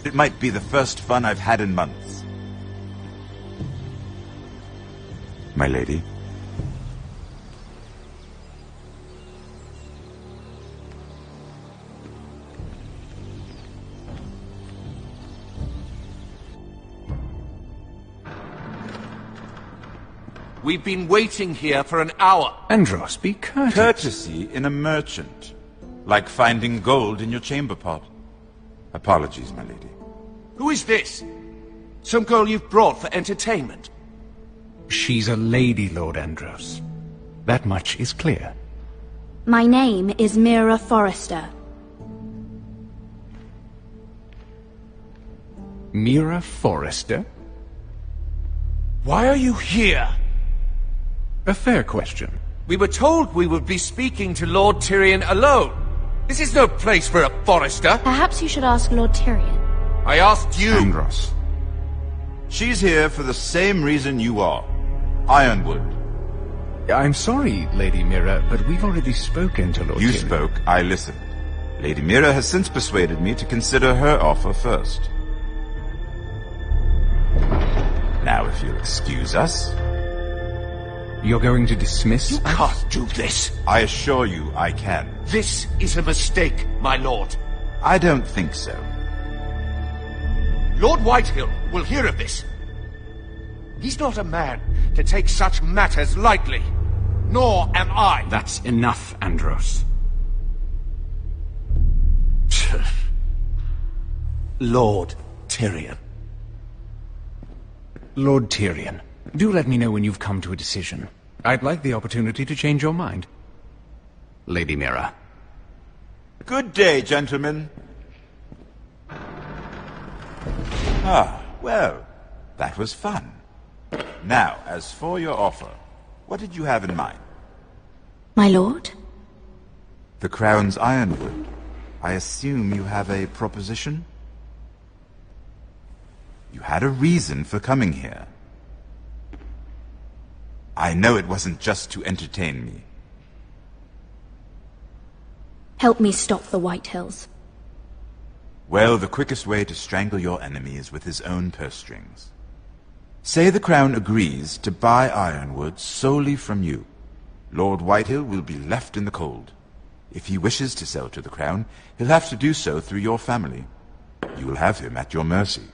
H: It might be the first fun I've had in months. My lady.
J: We've been waiting here for an hour.
I: Andros, be courteous.
H: Courtesy in a merchant. Like finding gold in your chamber pot. Apologies, my lady.
J: Who is this? Some girl you've brought for entertainment?
K: She's a lady, Lord Andros. That much is clear.
F: My name is Mira Forrester.
K: Mira Forrester?
J: Why are you here?
K: A fair question.
J: We were told we would be speaking to Lord Tyrion alone.
O: This is no place for a Forrester.
Q: Perhaps you should ask Lord Tyrion.
O: I asked you.
H: Andros. She's here for the same reason you are. Ironwood.
K: I'm sorry, Lady Mira, but we've already spoken to Lord
H: You
K: Tyrion.
H: spoke, I listened. Lady Mira has since persuaded me to consider her offer first. Now, if you'll excuse us...
K: You're going to dismiss?
O: You can't do this.
H: I assure you I can.
O: This is a mistake, my lord.
H: I don't think so.
O: Lord Whitehill will hear of this. He's not a man to take such matters lightly. Nor am I.
K: That's enough, Andros.
O: Lord Tyrion.
K: Lord Tyrion, do let me know when you've come to a decision. I'd like the opportunity to change your mind. Lady Mira.
H: Good day, gentlemen. Ah, well, that was fun. Now, as for your offer, what did you have in mind?
Q: My lord?
H: The Crown's Ironwood. I assume you have a proposition? You had a reason for coming here. I know it wasn't just to entertain me.
Q: Help me stop the Whitehills.
H: Well, the quickest way to strangle your enemy is with his own purse strings. Say the Crown agrees to buy Ironwood solely from you. Lord Whitehill will be left in the cold. If he wishes to sell to the Crown, he'll have to do so through your family. You will have him at your mercy.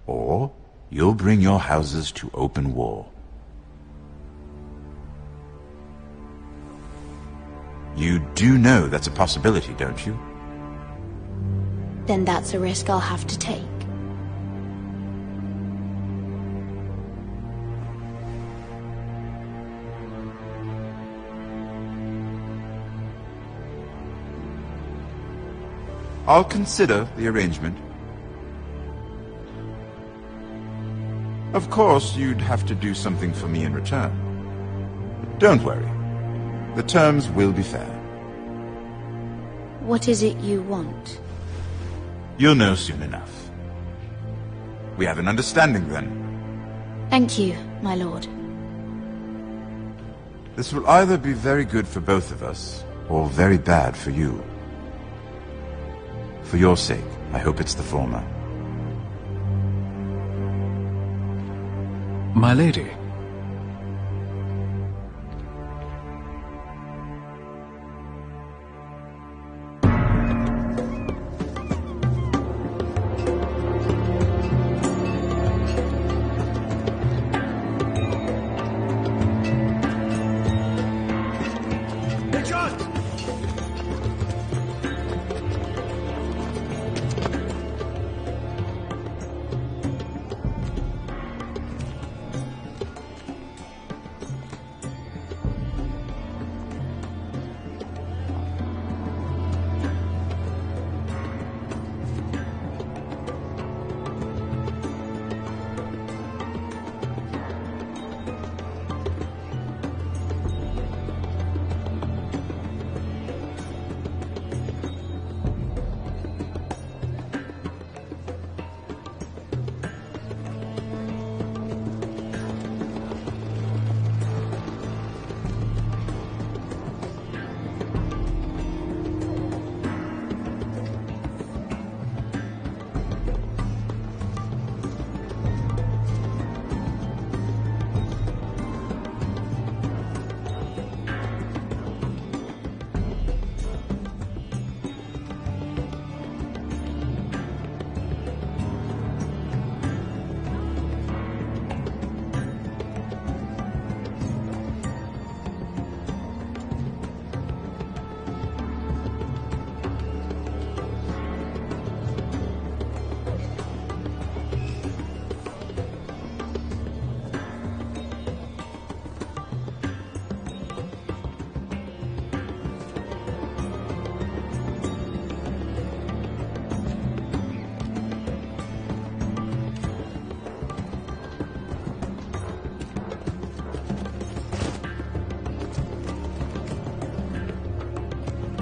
H: Or you'll bring your houses to open war. You do know that's a possibility, don't you?
Q: Then that's a risk I'll have to take.
H: I'll consider the arrangement. Of course, you'd have to do something for me in return. Don't worry. The terms will be fair.
Q: What is it you want?
H: You'll know soon enough. We have an understanding then.
Q: Thank you, my lord.
H: This will either be very good for both of us, or very bad for you. For your sake, I hope it's the former.
K: My lady.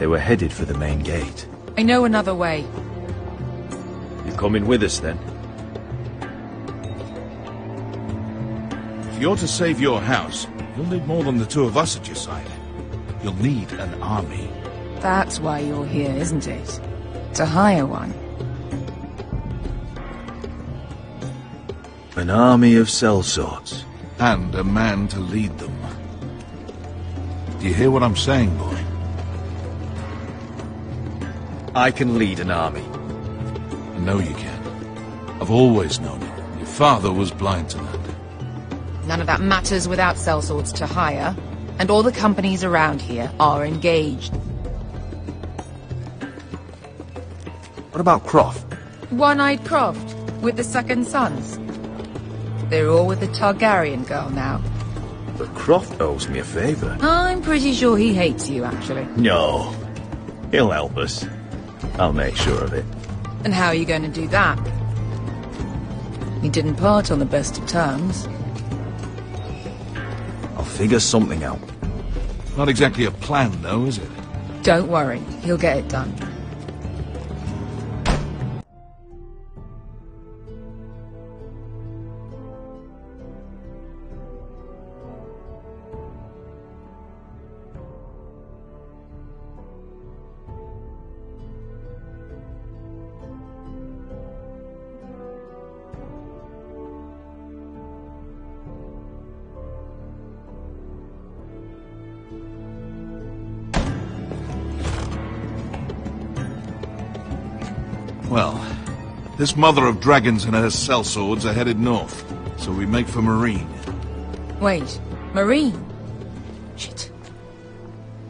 A: They were headed for the main gate.
G: I know another way.
A: You coming with us, then?
I: If you're to save your house, you'll need more than the two of us at your side. You'll need an army.
G: That's why you're here, isn't it? To hire one.
A: An army of sellswords.
I: And a man to lead them. Do you hear what I'm saying, boy?
A: I can lead an army.
I: I know you can. I've always known it. Your father was blind to that.
G: None of that matters without sellswords to hire, and all the companies around here are engaged.
A: What about Croft?
G: One-Eyed Croft, with the second sons. They're all with the Targaryen girl now.
A: But Croft owes me a favour.
G: I'm pretty sure he hates you, actually.
A: No. He'll help us. I'll make sure of it.
G: And how are you going to do that? He didn't part on the best of terms.
A: I'll figure something out.
I: Not exactly a plan, though, is it?
G: Don't worry, he'll get it done.
I: Well, this mother of dragons and her sellswords are headed north, so we make for Marine.
G: Wait, Marine? Shit.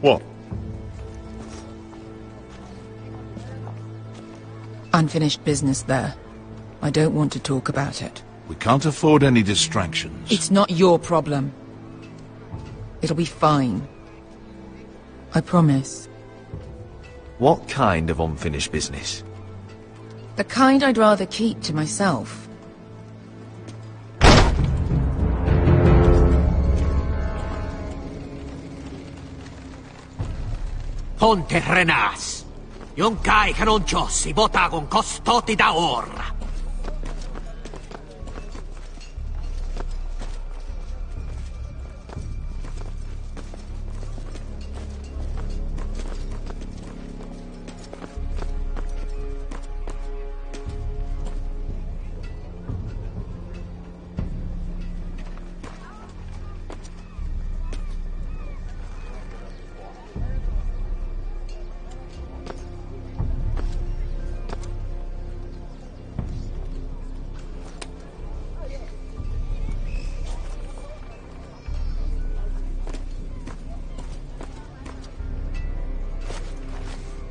A: What?
G: Unfinished business there. I don't want to talk about it.
I: We can't afford any distractions.
G: It's not your problem. It'll be fine. I promise.
A: What kind of unfinished business?
G: The kind I'd rather keep to myself.
T: Ponte Renas. Yon kai canon ciossi, bota con costoti da ora.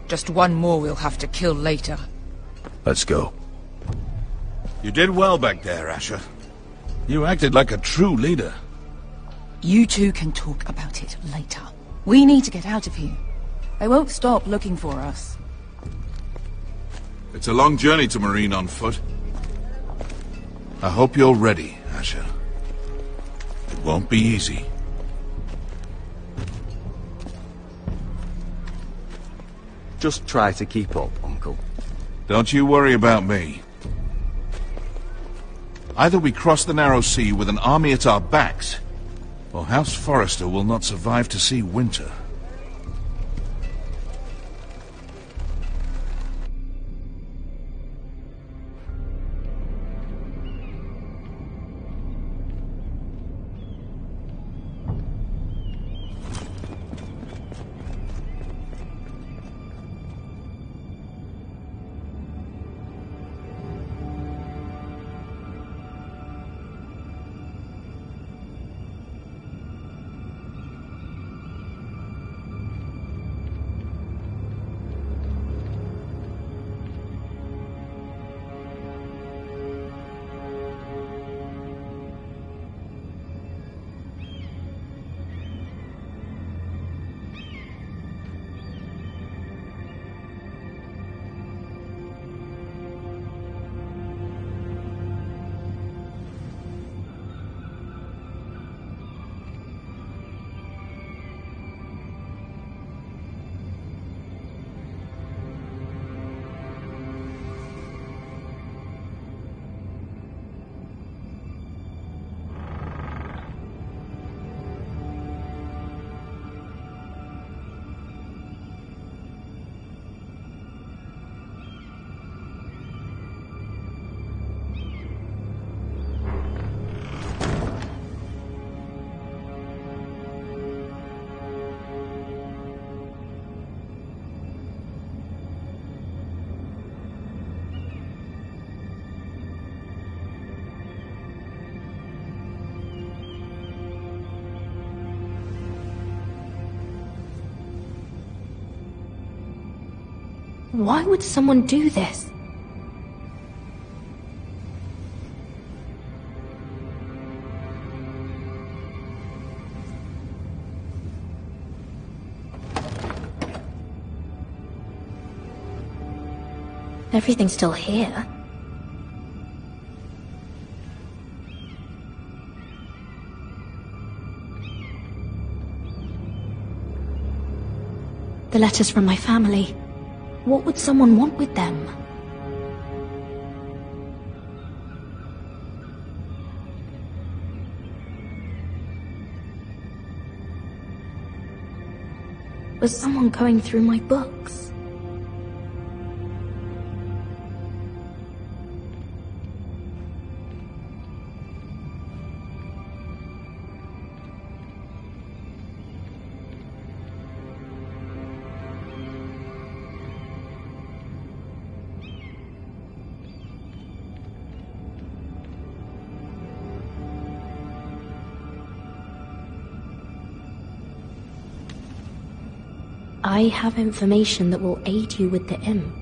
G: Just one more we'll have to kill later.
A: Let's go.
I: You did well back there, Asher. You acted like a true leader.
G: You two can talk about it later. We need to get out of here. They won't stop looking for us.
I: It's a long journey to Marine on foot. I hope you're ready, Asher. It won't be easy.
A: Just try to keep up, Uncle.
I: Don't you worry about me. Either we cross the narrow sea with an army at our backs, or House Forrester will not survive to see winter.
Q: Why would someone do this? Everything's still here. The letters from my family. What would someone want with them? Was someone going through my books? I have information that will aid you with the imp.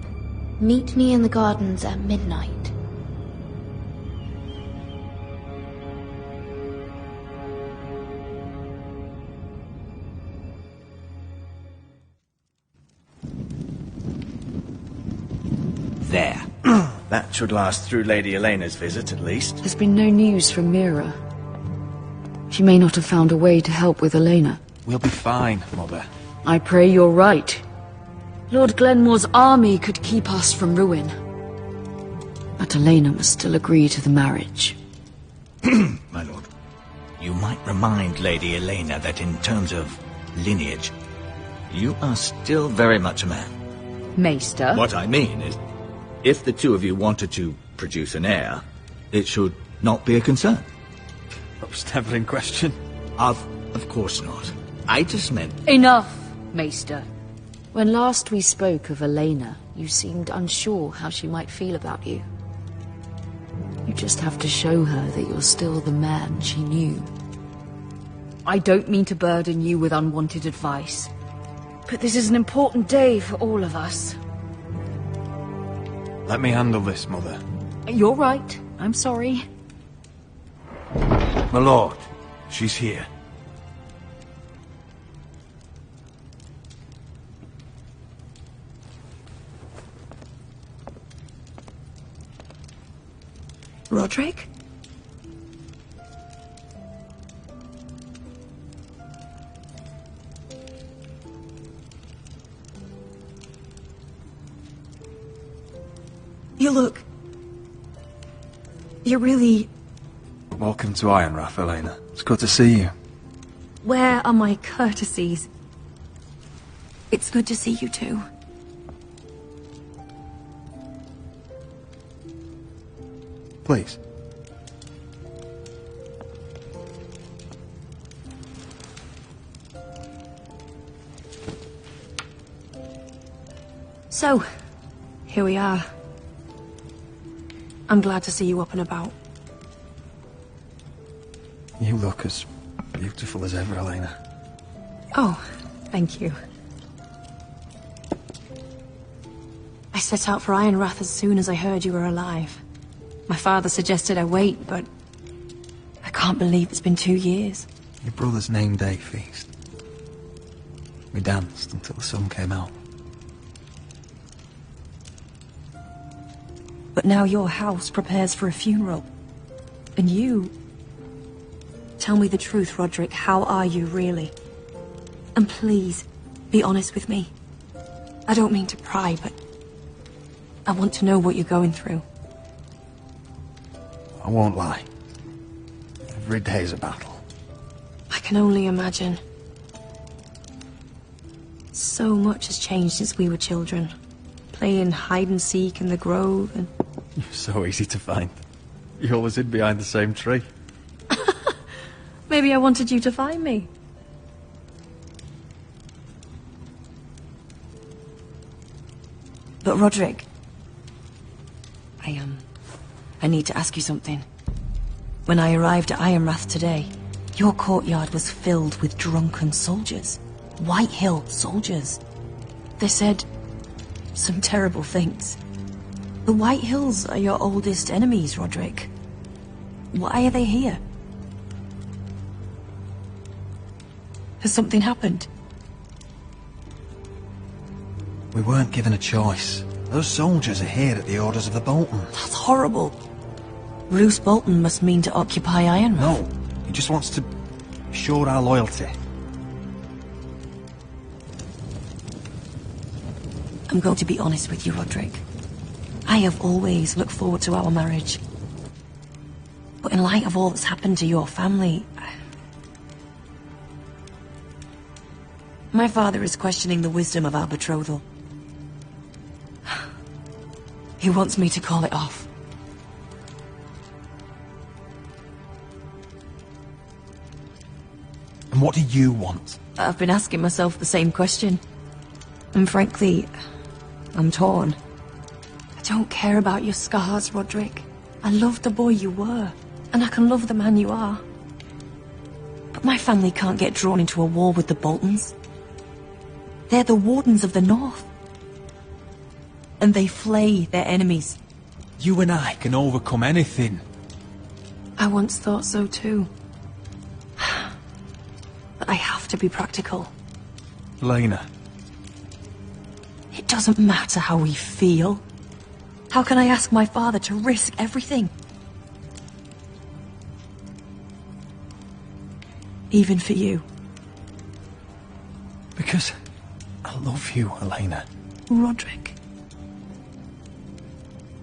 Q: Meet me in the gardens at midnight.
B: There. That should last through Lady Elena's visit, at least.
P: There's been no news from Mira. She may not have found a way to help with Elena.
A: We'll be fine, Mother.
P: I pray you're right. Lord Glenmore's army could keep us from ruin. But Elena must still agree to the marriage.
B: My lord, you might remind Lady Elena that in terms of lineage, you are still very much a man.
P: Maester?
B: What I mean is, if the two of you wanted to produce an heir, it should not be a concern.
A: That was never in question.
B: Of course not. I just meant...
P: Enough, Maester. When last we spoke of Elena, you seemed unsure how she might feel about you. You just have to show her that you're still the man she knew. I don't mean to burden you with unwanted advice, but this is an important day for all of us.
A: Let me handle this, Mother.
P: You're right. I'm sorry.
O: My lord, she's here.
F: Roderick? You look... You're really...
A: Welcome to Ironrath, Elena. It's good to see you.
F: Where are my courtesies? It's good to see you too.
A: Please.
F: So, here we are. I'm glad to see you up and about.
A: You look as beautiful as ever, Elena.
F: Oh, thank you. I set out for Ironrath as soon as I heard you were alive. My father suggested I wait, but I can't believe it's been 2 years.
A: Your brother's name day feast. We danced until the sun came out.
F: But now your house prepares for a funeral. And you... Tell me the truth, Roderick. How are you, really? And please, be honest with me. I don't mean to pry, but... I want to know what you're going through.
A: I won't lie. Every day's a battle.
F: I can only imagine. So much has changed since we were children. Playing hide-and-seek in the grove and...
A: You're so easy to find. You always hid behind the same tree.
F: Maybe I wanted you to find me. But Roderick... I need to ask you something. When I arrived at Ironrath today, your courtyard was filled with drunken soldiers. White Hill soldiers. They said
G: some terrible things. The White Hills are your oldest enemies, Roderick. Why are they here? Has something happened?
A: We weren't given a choice. Those soldiers are here at the orders of the Bolton.
G: That's horrible. Roose Bolton must mean to occupy Ironrath.
A: No, he just wants to show our loyalty.
G: I'm going to be honest with you, Roderick. I have always looked forward to our marriage. But in light of all that's happened to your family... My father is questioning the wisdom of our betrothal. He wants me to call it off.
A: And what do you want?
G: I've been asking myself the same question. And frankly, I'm torn. I don't care about your scars, Roderick. I love the boy you were, and I can love the man you are. But my family can't get drawn into a war with the Boltons. They're the Wardens of the North. And they flay their enemies.
A: You and I can overcome anything.
G: I once thought so too. But I have to be practical.
A: Elena.
G: It doesn't matter how we feel. How can I ask my father to risk everything? Even for you.
A: Because I love you, Elena.
G: Roderick.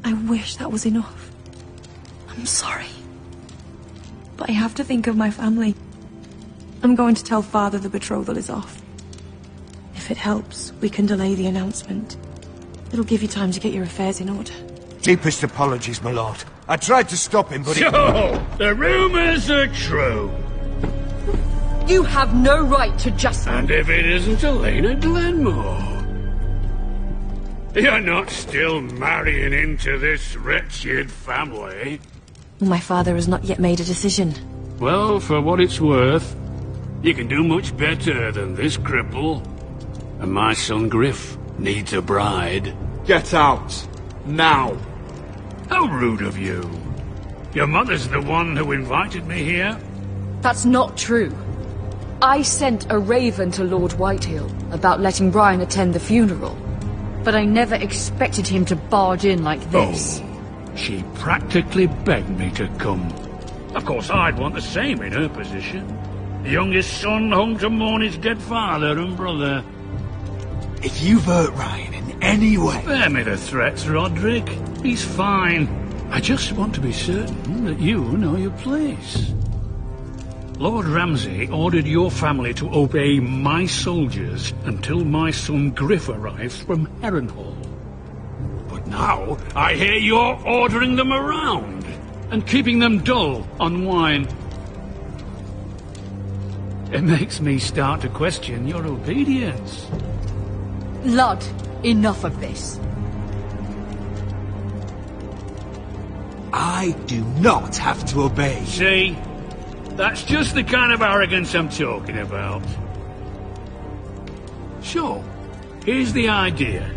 G: I wish that was enough. I'm sorry. But I have to think of my family. I'm going to tell Father the betrothal is off. If it helps, we can delay the announcement. It'll give you time to get your affairs in order.
J: Deepest apologies, my lord. I tried to stop him, but
D: So, the rumours are true.
P: You have no right to just...
D: And if it isn't Elena Glenmore? You're not still marrying into this wretched family?
G: My father has not yet made a decision.
D: Well, for what it's worth, you can do much better than this cripple. And my son Griff needs a bride.
N: Get out. Now.
D: How rude of you. Your mother's the one who invited me here?
P: That's not true. I sent a raven to Lord Whitehill about letting Brian attend the funeral. But I never expected him to barge in like this.
D: Oh, she practically begged me to come. Of course, I'd want the same in her position. The youngest son home to mourn his dead father and brother.
C: If you've hurt Ryan in any way...
D: Spare me the threats, Roderick. He's fine. I just want to be certain that you know your place. Lord Ramsay ordered your family to obey my soldiers until my son Griff arrives from Harrenhal. But now, I hear you're ordering them around and keeping them dull on wine. It makes me start to question your obedience.
P: Lud, enough of this.
C: I do not have to obey.
D: See? That's just the kind of arrogance I'm talking about. So, here's the idea.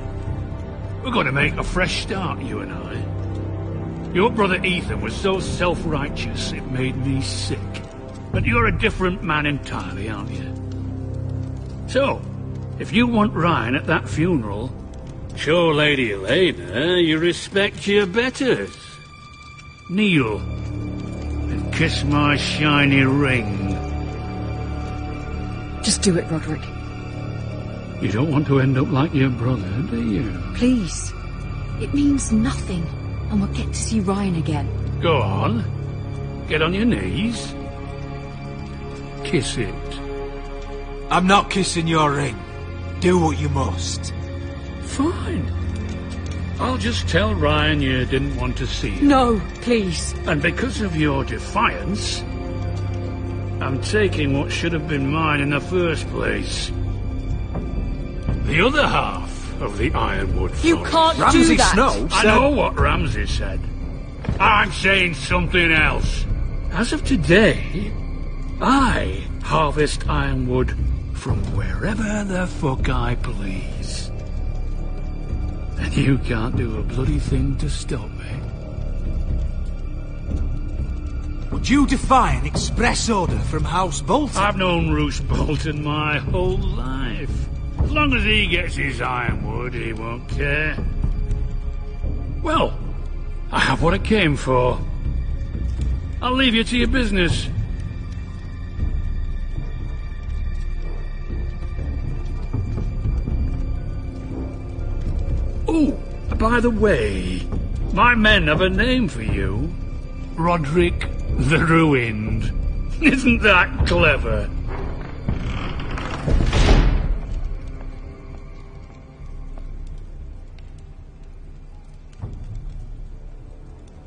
D: We're going to make a fresh start, you and I. Your brother Ethan was so self-righteous it made me sick. But you're a different man entirely, aren't you? So, if you want Ryan at that funeral, show Lady Elena you respect your betters. Kneel and kiss my shiny ring.
P: Just do it, Roderick.
D: You don't want to end up like your brother, do you?
P: Please. It means nothing, and we'll get to see Ryan again.
D: Go on. Get on your knees. Kiss it.
C: I'm not kissing your ring. Do what you must.
D: Fine. I'll just tell Ryan you didn't want to see him.
P: No, please.
D: And because of your defiance, I'm taking what should have been mine in the first place. The other half of the Ironwood Forest.
P: You can't
C: Ramsay
P: do that.
C: Snow
D: I know what Ramsay said. I'm saying something else. As of today, I harvest ironwood from wherever the fuck I please. And you can't do a bloody thing to stop it.
E: Would you defy an express order from House Bolton?
D: I've known Roose Bolton my whole life. As long as he gets his ironwood, he won't care. Well, I have what I came for. I'll leave you to your business. Oh, by the way, my men have a name for you. Roderick the Ruined. Isn't that clever?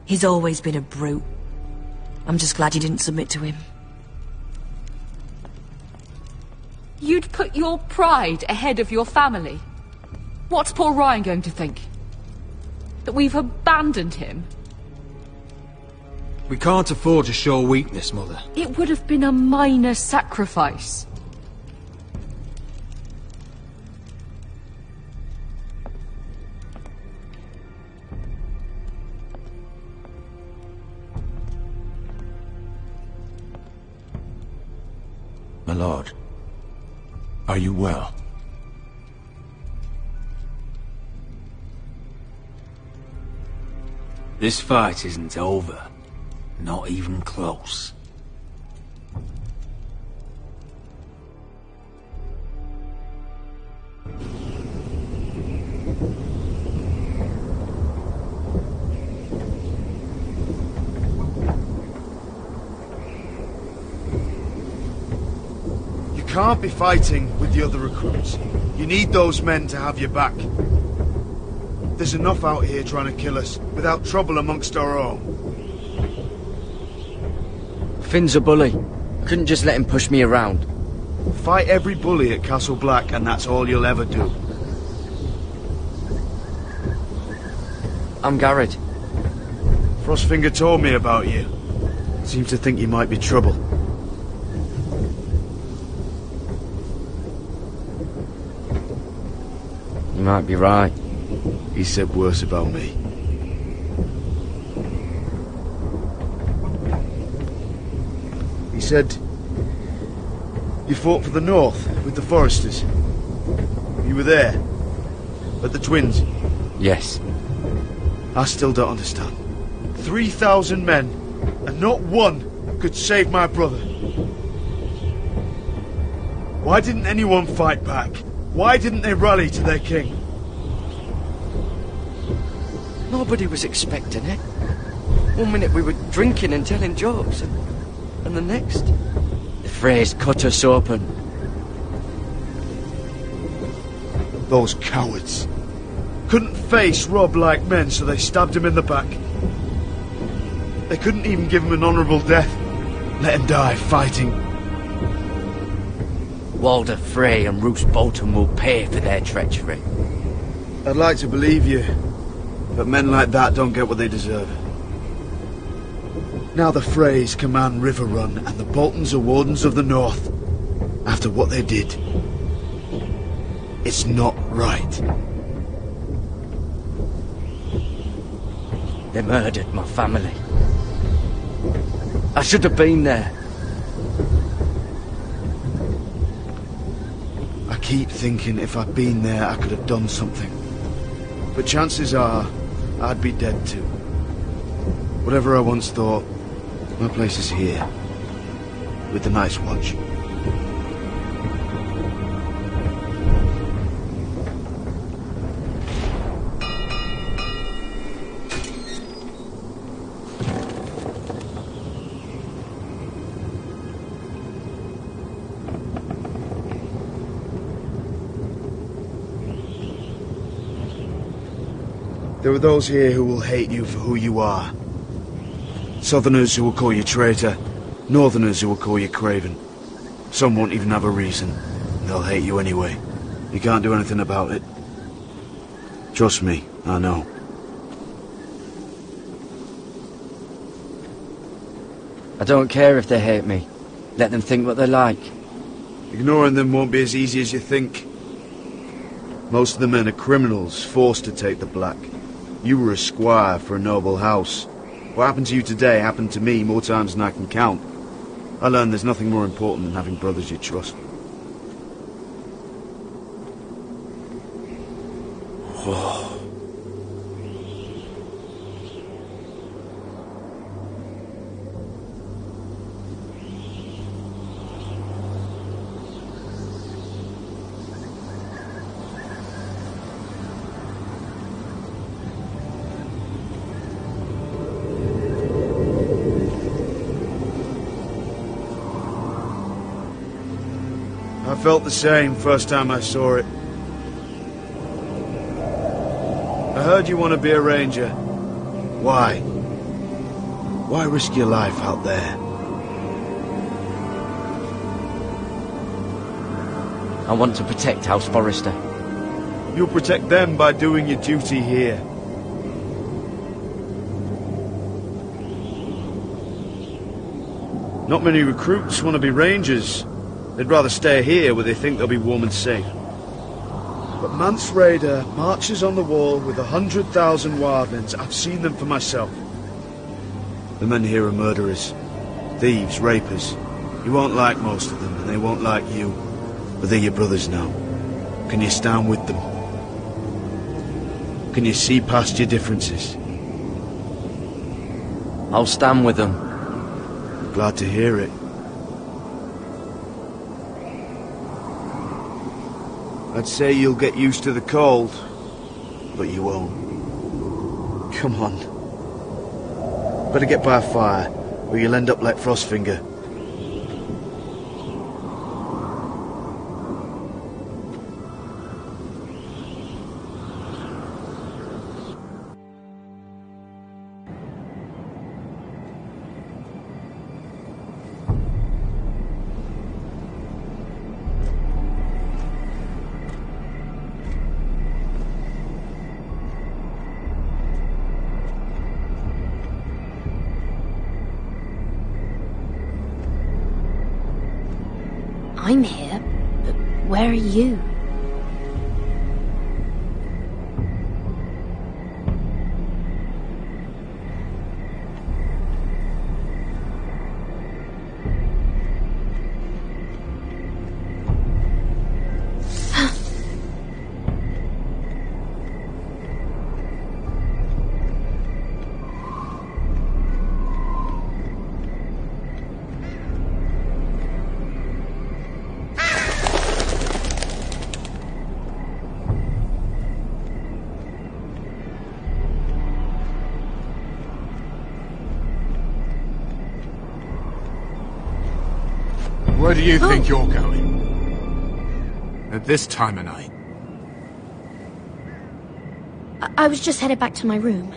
G: He's always been a brute. I'm just glad you didn't submit to him.
P: You'd put your pride ahead of your family? What's poor Ryan going to think? That we've abandoned him?
E: We can't afford to show weakness, Mother.
P: It would have been a minor sacrifice.
A: My lord, are you well?
B: This fight isn't over. Not even close.
J: You can't be fighting with the other recruits. You need those men to have your back. There's enough out here trying to kill us, without trouble amongst our own.
L: Finn's a bully. I couldn't just let him push me around.
J: Fight every bully at Castle Black, and that's all you'll ever do.
L: I'm Garrett.
J: Frostfinger told me about you. Seems to think you might be trouble.
L: You might be right.
J: He said worse about me. He said you fought for the North with the Foresters. You were there at the Twins.
L: Yes.
J: I still don't understand. 3,000 men, and not one could save my brother. Why didn't anyone fight back? Why didn't they rally to their king?
L: Nobody was expecting it. One minute we were drinking and telling jokes, and the next, the Freys cut us open.
J: Those cowards. Couldn't face Rob like men, so they stabbed him in the back. They couldn't even give him an honourable death. Let him die fighting.
L: Walder Frey and Roose Bolton will pay for their treachery.
J: I'd like to believe you, but men like that don't get what they deserve. Now the Freys command Riverrun, and the Boltons are Wardens of the North. After what they did, it's not right.
L: They murdered my family. I should have been there.
J: I keep thinking if I'd been there, I could have done something. But chances are, I'd be dead too. Whatever I once thought, my place is here. With the Night's Watch. There are those here who will hate you for who you are. Southerners who will call you traitor, Northerners who will call you craven. Some won't even have a reason. They'll hate you anyway. You can't do anything about it. Trust me, I know.
L: I don't care if they hate me. Let them think what they like.
J: Ignoring them won't be as easy as you think. Most of the men are criminals, forced to take the black. You were a squire for a noble house. What happened to you today happened to me more times than I can count. I learned there's nothing more important than having brothers you trust. I felt the same first time I saw it. I heard you want to be a ranger. Why? Why risk your life out there?
L: I want to protect House Forrester.
J: You'll protect them by doing your duty here. Not many recruits want to be rangers. They'd rather stay here where they think they'll be warm and safe. But Mance Rayder marches on the wall with 100,000 wildlings. I've seen them for myself. The men here are murderers, thieves, rapers. You won't like most of them, and they won't like you. But they're your brothers now. Can you stand with them? Can you see past your differences?
L: I'll stand with them.
J: Glad to hear it. I'd say you'll get used to the cold, but you won't. Come on. Better get by a fire, or you'll end up like Frostfinger.
Q: I'm here, but where are you?
N: Where do you think you're going? At this time of night?
Q: I was just headed back to my room.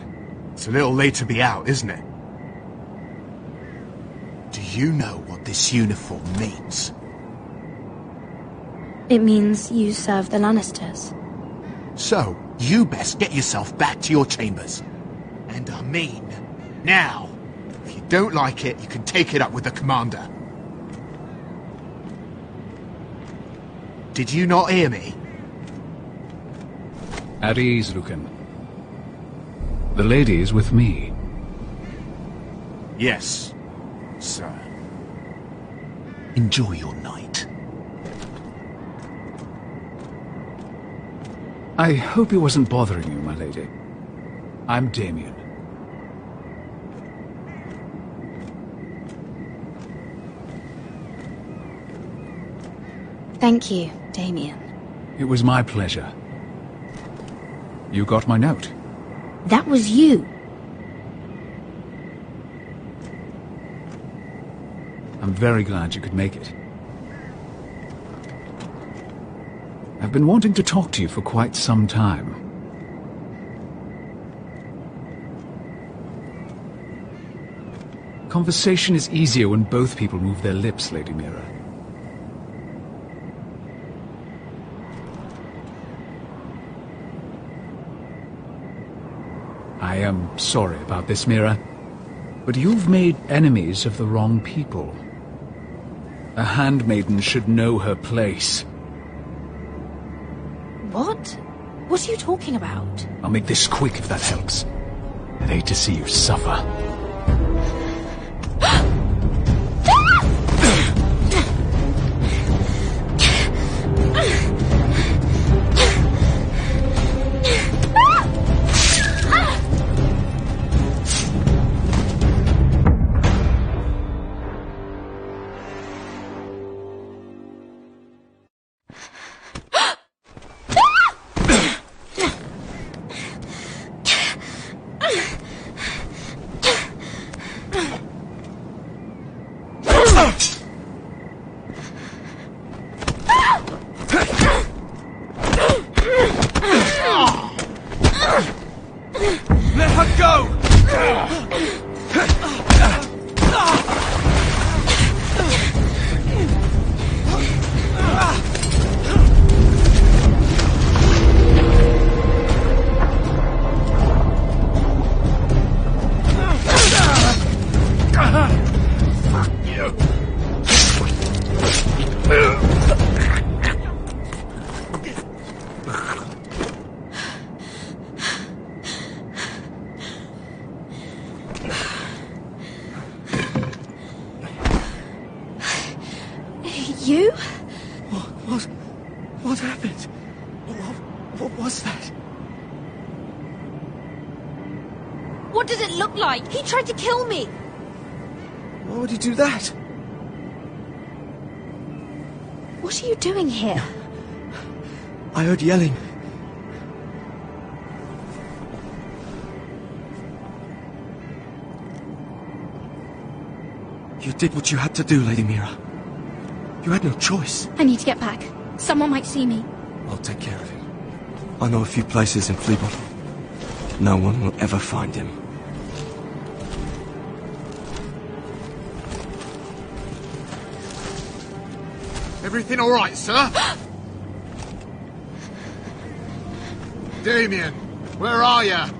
N: It's a little late to be out, isn't it? Do you know what this uniform means?
Q: It means you serve the Lannisters.
N: So, you best get yourself back to your chambers. And I mean, now. If you don't like it, you can take it up with the commander. Did you not hear me?
K: At ease, Lucan. The lady is with me.
N: Yes, sir. Enjoy your night.
K: I hope he wasn't bothering you, my lady. I'm Damien.
Q: Thank you, Damien.
K: It was my pleasure. You got my note.
Q: That was you.
K: I'm very glad you could make it. I've been wanting to talk to you for quite some time. Conversation is easier when both people move their lips, Lady Mira. I am sorry about this, Mira, but you've made enemies of the wrong people. A handmaiden should know her place.
G: What? What are you talking about?
K: I'll make this quick if that helps. I'd hate to see you suffer.
C: Let her go!
D: Fuck you.
G: You?
S: What happened? What was that?
G: What does it look like? He tried to kill me!
S: Why would he do that?
G: What are you doing here?
S: I heard yelling. You did what you had to do, Lady Mira. You had no choice.
G: I need to get back. Someone might see me.
S: I'll take care of it. I know a few places in Fleabottom. No one will ever find him.
N: Everything all right, sir? Damien, where are you?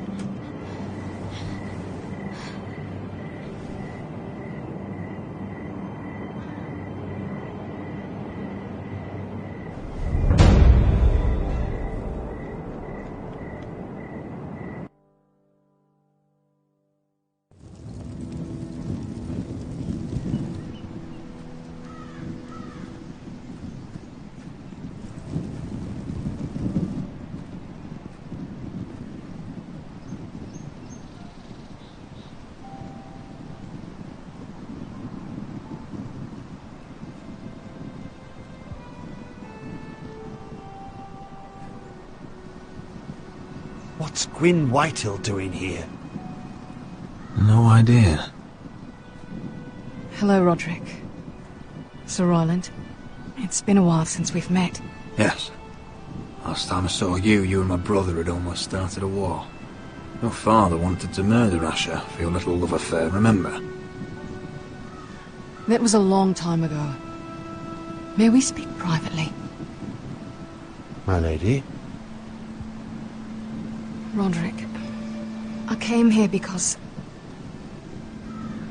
O: What's Gwyn Whitehill doing here?
A: No idea.
P: Hello, Roderick. Sir Roland. It's been a while since we've met.
A: Yes. Last time I saw you, you and my brother had almost started a war. Your father wanted to murder Asher for your little love affair, remember?
P: That was a long time ago. May we speak privately?
O: My lady?
P: Roderick, I came here because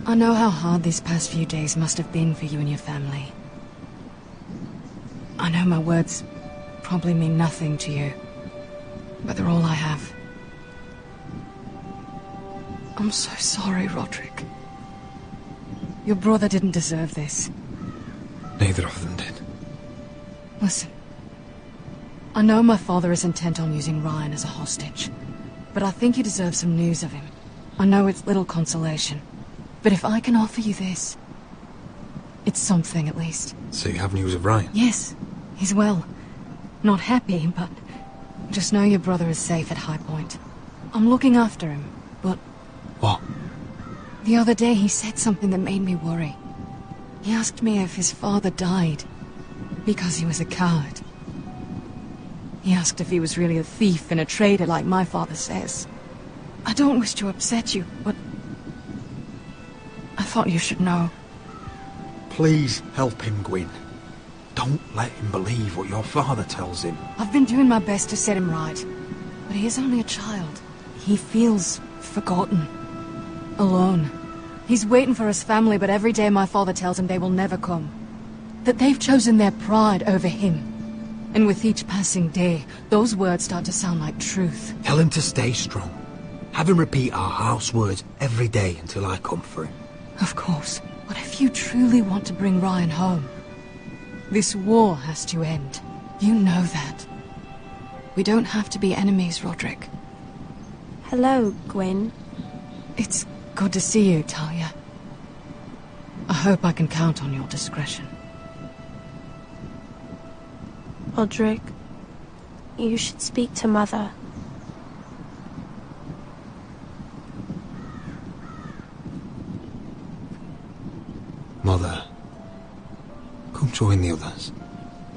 P: I know how hard these past few days must have been for you and your family. I know my words probably mean nothing to you, but they're all I have. I'm so sorry, Roderick. Your brother didn't deserve this.
A: Neither of them did.
P: Listen, I know my father is intent on using Ryan as a hostage, but I think you deserve some news of him. I know it's little consolation, but if I can offer you this, it's something at least.
A: So you have news of Ryan?
P: Yes, he's well. Not happy, but just know your brother is safe at High Point. I'm looking after him, but...
A: What?
P: The other day he said something that made me worry. He asked me if his father died because he was a coward. He asked if he was really a thief and a traitor like my father says. I don't wish to upset you, but I thought you should know.
A: Please help him, Gwyn. Don't let him believe what your father tells him.
P: I've been doing my best to set him right, but he is only a child. He feels forgotten, alone. He's waiting for his family, but every day my father tells him they will never come. That they've chosen their pride over him. And with each passing day, those words start to sound like truth.
E: Tell him to stay strong. Have him repeat our house words every day until I come for him.
P: Of course. But if you truly want to bring Ryan home, this war has to end. You know that. We don't have to be enemies, Roderick.
F: Hello, Gwyn.
P: It's good to see you, Talia. I hope I can count on your discretion.
F: Roderick, you should speak to Mother.
E: Mother, come join the others.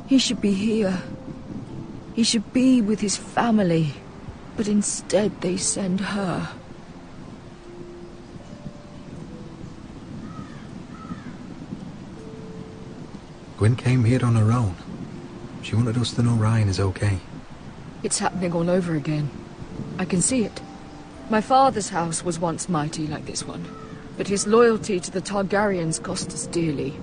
P: He should be here. He should be with his family. But instead they send her.
E: Gwyn came here on her own. She wanted us to know Ryan is okay.
P: It's happening all over again. I can see it. My father's house was once mighty like this one, but his loyalty to the Targaryens cost us dearly.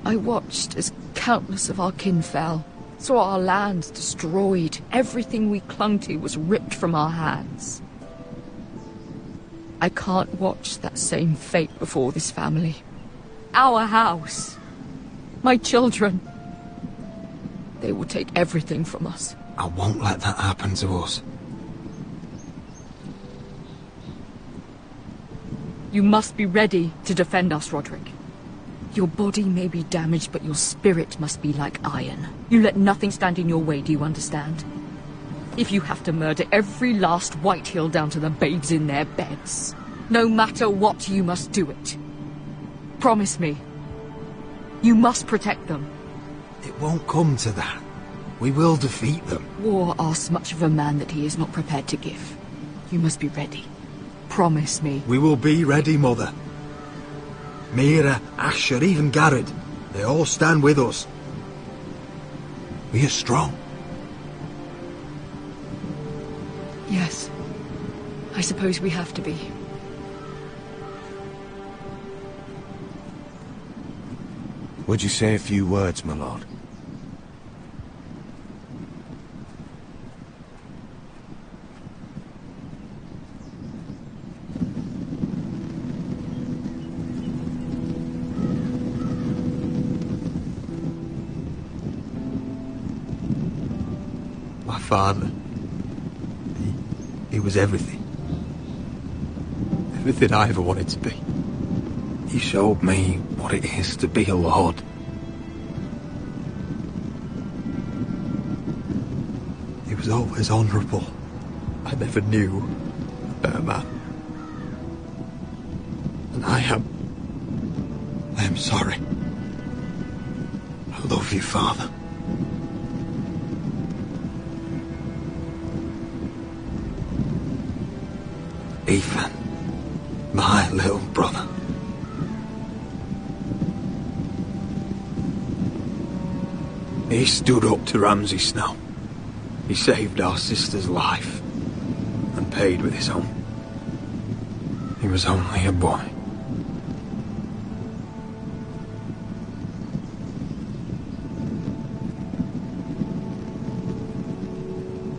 P: I watched as countless of our kin fell, saw our lands destroyed, everything we clung to was ripped from our hands. I can't watch that same fate before this family. Our house. My children. They will take everything from us.
E: I won't let that happen to us.
P: You must be ready to defend us, Roderick. Your body may be damaged, but your spirit must be like iron. You let nothing stand in your way, do you understand? If you have to murder every last Whitehill down to the babes in their beds, no matter what, you must do it. Promise me. You must protect them.
E: It won't come to that. We will defeat them.
P: War asks much of a man that he is not prepared to give. You must be ready. Promise me.
E: We will be ready, Mother. Mira, Asher, even Garrett, they all stand with us. We are strong.
P: Yes. I suppose we have to be.
O: Would you say a few words, my lord?
E: My father, he was everything. Everything I ever wanted to be. He showed me what it is to be a lord. He was always honourable. I never knew a better man. And I am sorry. I love you, Father. Ethan, my little brother. He stood up to Ramsay Snow. He saved our sister's life and paid with his own. He was only a boy.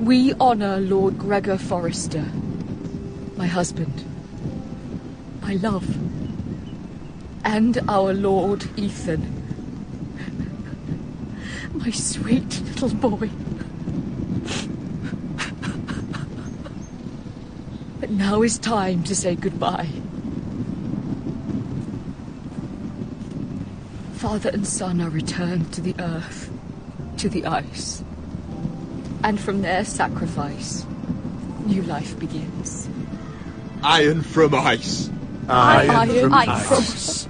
P: We honor Lord Gregor Forrester, my husband, my love, and our Lord Ethan, my sweet little boy. But now is time to say goodbye. Father and son are returned to the earth, to the ice. And from their sacrifice, new life begins.
N: Iron from ice.
P: Iron from ice.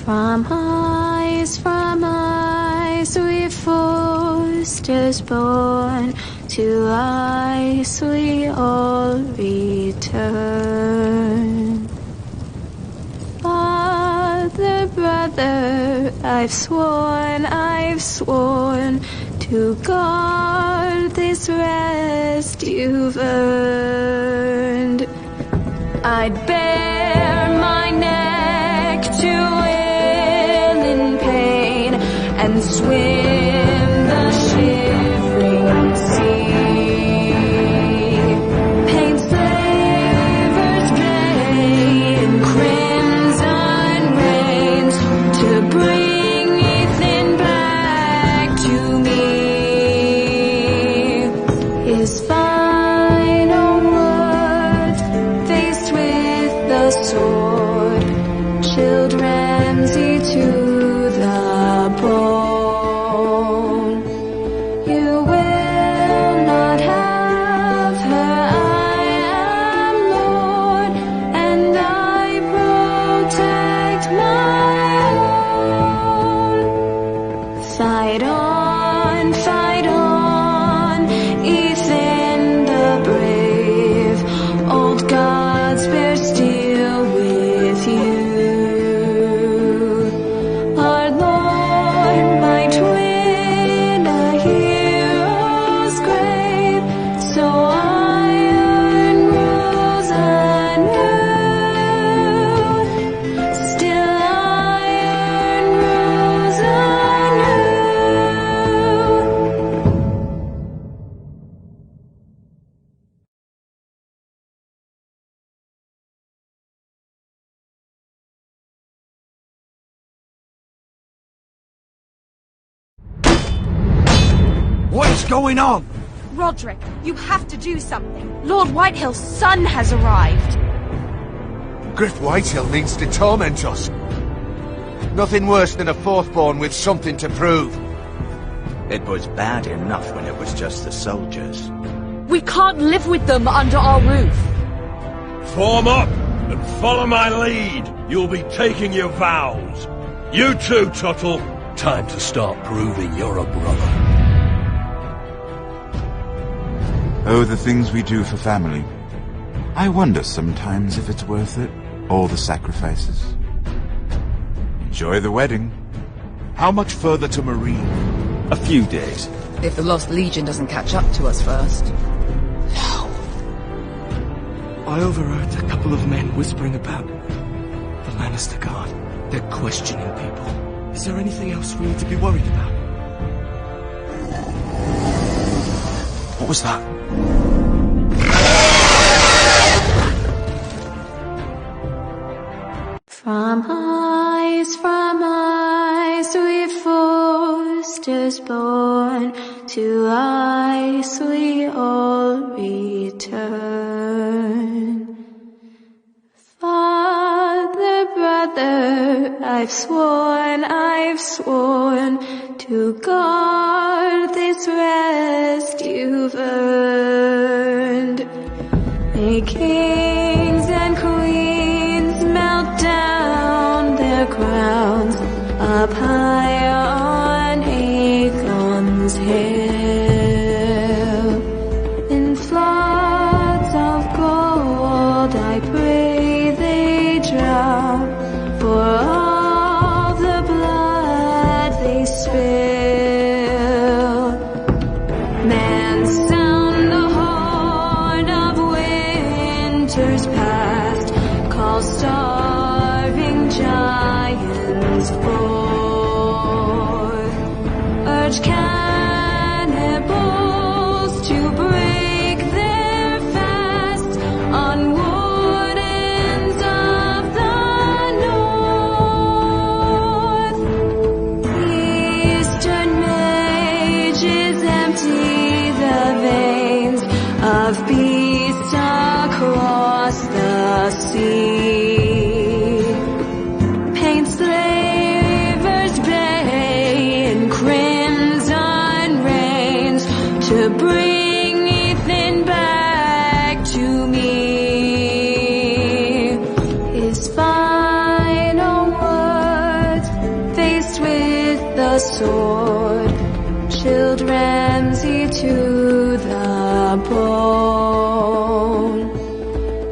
R: From ice we foresters born, to ice we all return. Father, brother, I've sworn to guard this rest you've earned. I'd bare my neck to wail in pain and swim the shivering sea. Paint slavers play in crimson rains to bring Ethan back to me. His final words faced with the sword chilled Ramsay to the bone. You will not have her, I am Lord, and I protect my own. Fight on, Ethan the brave, old gods bear steel with you. Our Lord, my twin, a hero's grave, so iron rules anew. Still iron rules anew.
J: What is going on?
F: Roderick, you have to do something. Lord Whitehill's son has arrived.
O: Griff Whitehill means to torment us. Nothing worse than a fourthborn with something to prove.
B: It was bad enough when it was just the soldiers.
G: We can't live with them under our roof.
M: Form up and follow my lead. You'll be taking your vows. You too, Tuttle.
D: Time to start proving you're a brother.
H: Oh, the things we do for family. I wonder sometimes if it's worth it, all the sacrifices. Enjoy the wedding.
O: How much further to Marine?
A: A few days.
P: If the Lost Legion doesn't catch up to us first.
S: I overheard a couple of men whispering about the Lannister Guard. They're questioning people. Is there anything else we need to be worried about?
A: What was that?
R: From ice we foresters born, to ice we all return. Father, brother, I've sworn to guard this rest you've earned. May kings and queens melt down their crowns up high on Aegon's hill. In floods of gold I pray they drop, for all the blood they spill. Man, sound the horn of winter's past, call starving giants forth. Urge cannibals to break their fast on wardens of the north. Eastern mages empty the veins of beasts across the sea. Paint slavers play in crimson rains to bring Ethan back to me. His final words
U: the sword chilled Ramsay to the bone.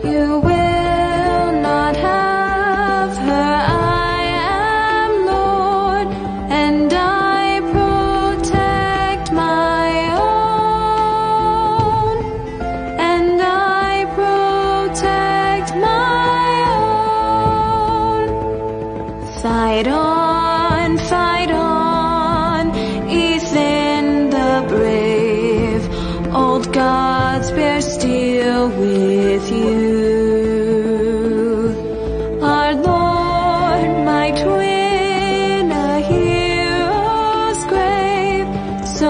U: You will not have her, I am Lord, and I protect my own, and I protect my own. Fight on, Ethan the brave, old gods bear steel with you. Our Lord, my twin, a hero's grave, so